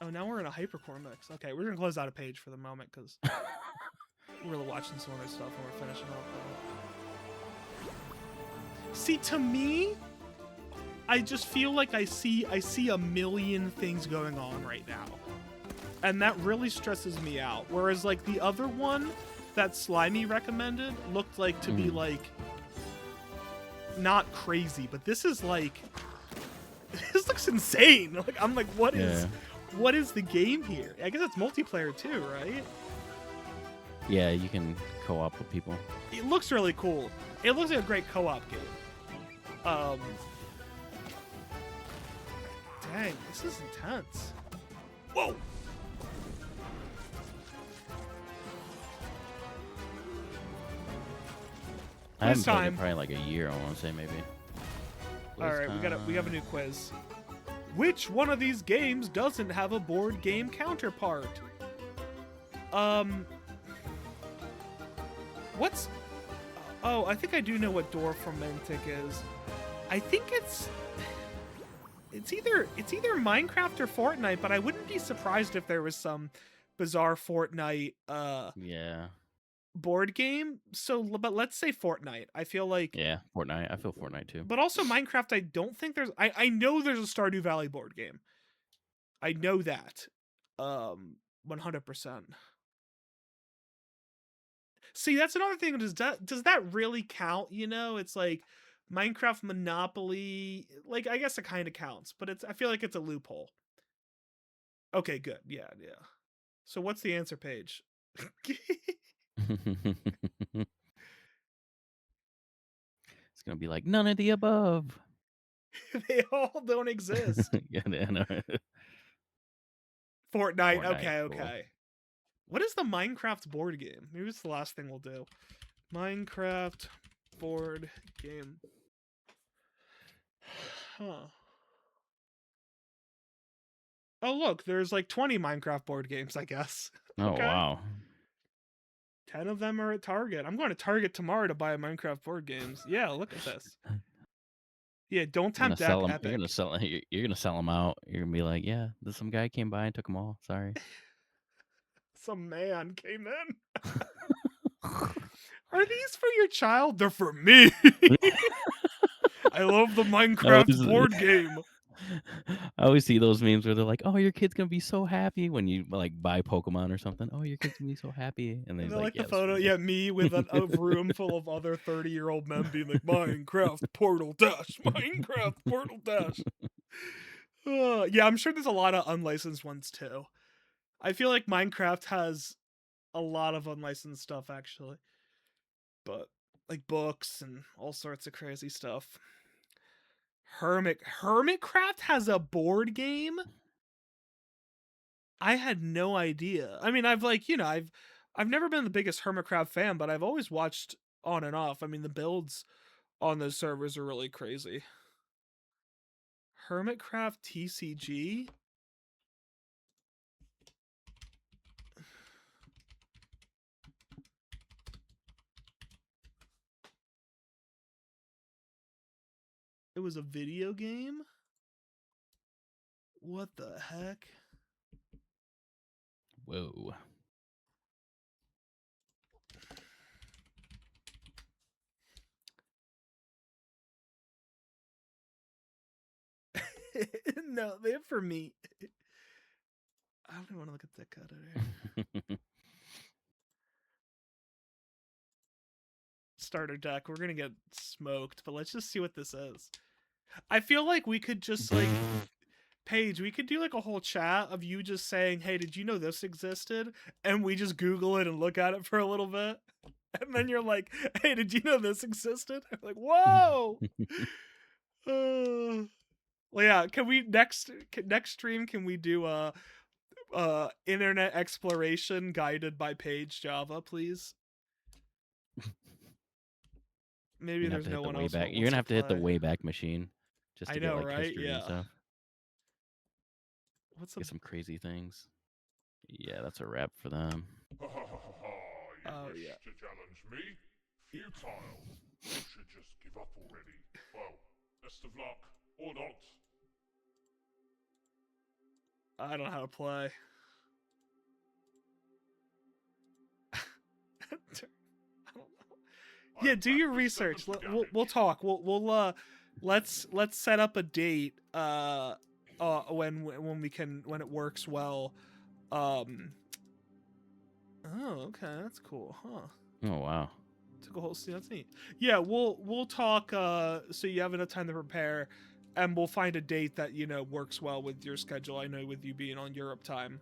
Oh, now we're in a hypercore mix. Okay, we're gonna close out a page for the moment because we're watching some other stuff and we're finishing up. See, to me, I just feel like I see a million things going on right now, and that really stresses me out. Whereas like the other one that Slimy recommended looked like to be like not crazy, but this is like this looks insane. Like I'm like, what is the game here? I guess it's multiplayer too, right? Yeah, you can co-op with people. It looks really cool. It looks like a great co-op game. Dang, this is intense. Whoa! I haven't played time. it probably like a year, I want to say maybe. All right, we have a new quiz. Which one of these games doesn't have a board game counterpart? What's... Oh, I think I do know what Dorfromantic is. I think it's either Minecraft or Fortnite, but I wouldn't be surprised if there was some bizarre Fortnite board game. So, but let's say Fortnite. I feel like Fortnite. I feel Fortnite too. But also Minecraft. I don't think there's. I know there's a Stardew Valley board game. I know that, 100%. See, that's another thing. Does that really count? You know, it's like Minecraft Monopoly. Like, I guess it kind of counts, but I feel like it's a loophole. Okay, good. Yeah. So what's the answer page? It's gonna be like none of the above. They all don't exist. Yeah, I know. Fortnite. Okay. Cool. What is the Minecraft board game? Maybe it's the last thing we'll do. Minecraft board game. Huh. Oh, look, there's like 20 Minecraft board games, I guess. Oh, okay. Wow. 10 of them are at Target. I'm going to Target tomorrow to buy Minecraft board games. Yeah, look at this. Yeah, don't tempt Epic. You're gonna sell them out. You're gonna be like, yeah, some guy came by and took them all. Sorry. Some man came in. Are these for your child? They're for me. I love the Minecraft board game. I always see those memes where they're like, "Oh, your kid's gonna be so happy when you like buy Pokemon or something." Oh, your kid's gonna be so happy, and then like the photo, me with a room full of other 30-year-old men being like, "Minecraft Portal Dash, Minecraft Portal Dash." Yeah, I'm sure there's a lot of unlicensed ones too. I feel like Minecraft has a lot of unlicensed stuff actually, but like books and all sorts of crazy stuff. Hermitcraft has a board game? I had no idea. I mean, I've never been the biggest Hermitcraft fan, but I've always watched on and off. I mean, the builds on those servers are really crazy. Hermitcraft TCG? It was a video game? What the heck? Whoa. No, they're for me. I don't even want to look at that cut here. Starter deck. We're gonna get smoked, but let's just see what this is. I feel like we could just like Paige, we could do like a whole chat of you just saying, "Hey, did you know this existed?" And we just Google it and look at it for a little bit, and then you're like, "Hey, did you know this existed?" I'm like, "Whoa!" Well, yeah. Can we next stream? Can we do internet exploration guided by Paige Java, please? Maybe there's no one else. You're gonna have to hit the Wayback Machine just to get like right? history and stuff. What's get some crazy things? Yeah, that's a wrap for them. Oh yeah. To challenge me? Futile. You should just give up already. Well, best of luck, or not. I don't know how to play. I don't know. Yeah, do your research. We'll talk. Let's set up a date when we can, when it works well. Oh, okay, that's cool, huh? Oh wow. Took a whole scene. That's neat. Yeah, we'll talk so you have enough time to prepare, and we'll find a date that works well with your schedule. I know with you being on Europe time.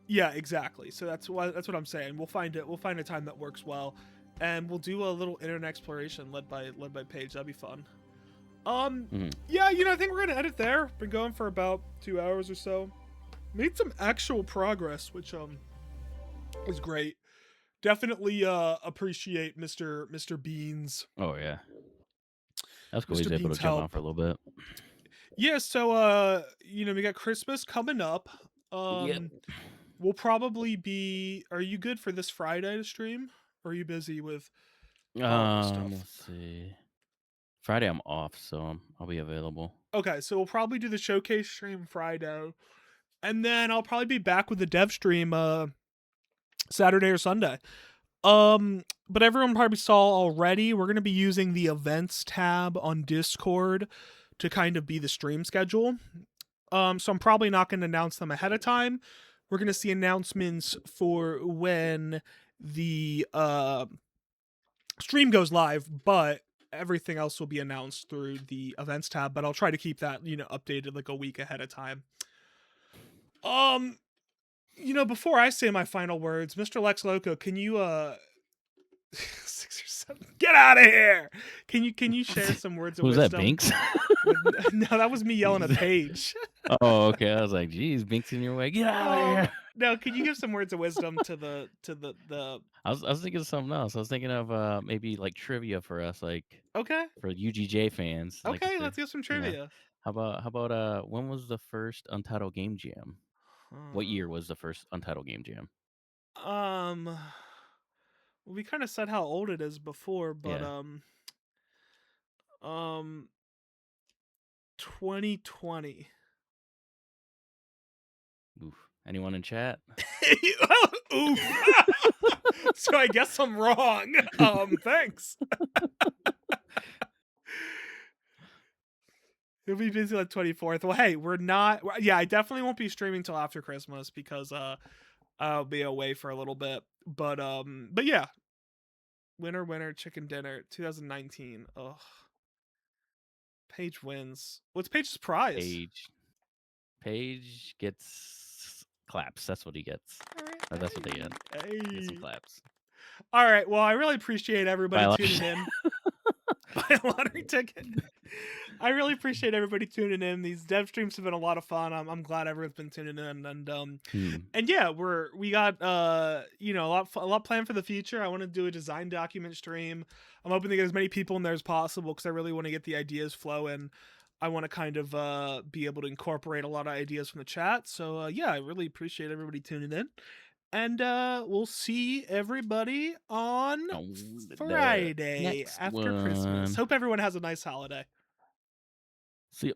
Yeah, exactly. So that's what I'm saying. We'll find a time that works well, and we'll do a little internet exploration led by Paige. That'd be fun. Yeah, I think we're gonna end it there. Been going for about 2 hours or so. Made some actual progress, which is great. Definitely appreciate Mr. Beans. Oh yeah. That's cool. Mr. He's able Beans to jump help. on for a little bit. Yeah, so we got Christmas coming up. Yep. We'll probably be. Are you good for this Friday to stream? Or are you busy with stuff? Let's see. Friday I'm off, so I'll be available. Okay, so we'll probably do the showcase stream Friday, and then I'll probably be back with the dev stream Saturday or Sunday. But everyone probably saw already, we're gonna be using the events tab on Discord to kind of be the stream schedule. So I'm probably not going to announce them ahead of time. We're going to see announcements for when the stream goes live, but everything else will be announced through the events tab, but I'll try to keep that, updated like a week ahead of time. Before I say my final words, Mr. Lex Loco, can you 6 or 7. Get out of here! Can you share some words of wisdom? Was that Binks? No, that was me yelling at Paige. Oh, okay. I was like, geez, Binks in your way. Get out of here. No, can you give some words of wisdom to the I was thinking of something else. I was thinking of maybe like trivia for us, like okay, for UGJ fans. Okay, like let's get some trivia. How about when was the first Untitled Game Jam? What year was the first Untitled Game Jam? We kind of said how old it is before, but 2020. Oof. Anyone in chat? Oof. So I guess I'm wrong. Thanks. It'll be busy like 24th. Well, hey, we're not. Yeah, I definitely won't be streaming till after Christmas because I'll be away for a little bit. But yeah, winner, chicken dinner, 2019. Ugh. Paige wins. What's Paige's prize? Paige gets claps. That's what he gets. Or that's what they get. Hey. Get some claps. All right. Well, I really appreciate everybody tuning in. Buy a lottery ticket. I really appreciate everybody tuning in. These dev streams have been a lot of fun. I'm glad everyone's been tuning in, and yeah, we got a lot planned for the future. I want to do a design document stream. I'm hoping to get as many people in there as possible because I really want to get the ideas flowing. I want to kind of be able to incorporate a lot of ideas from the chat. So yeah, I really appreciate everybody tuning in. And we'll see everybody on Friday after Christmas. Hope everyone has a nice holiday. See ya.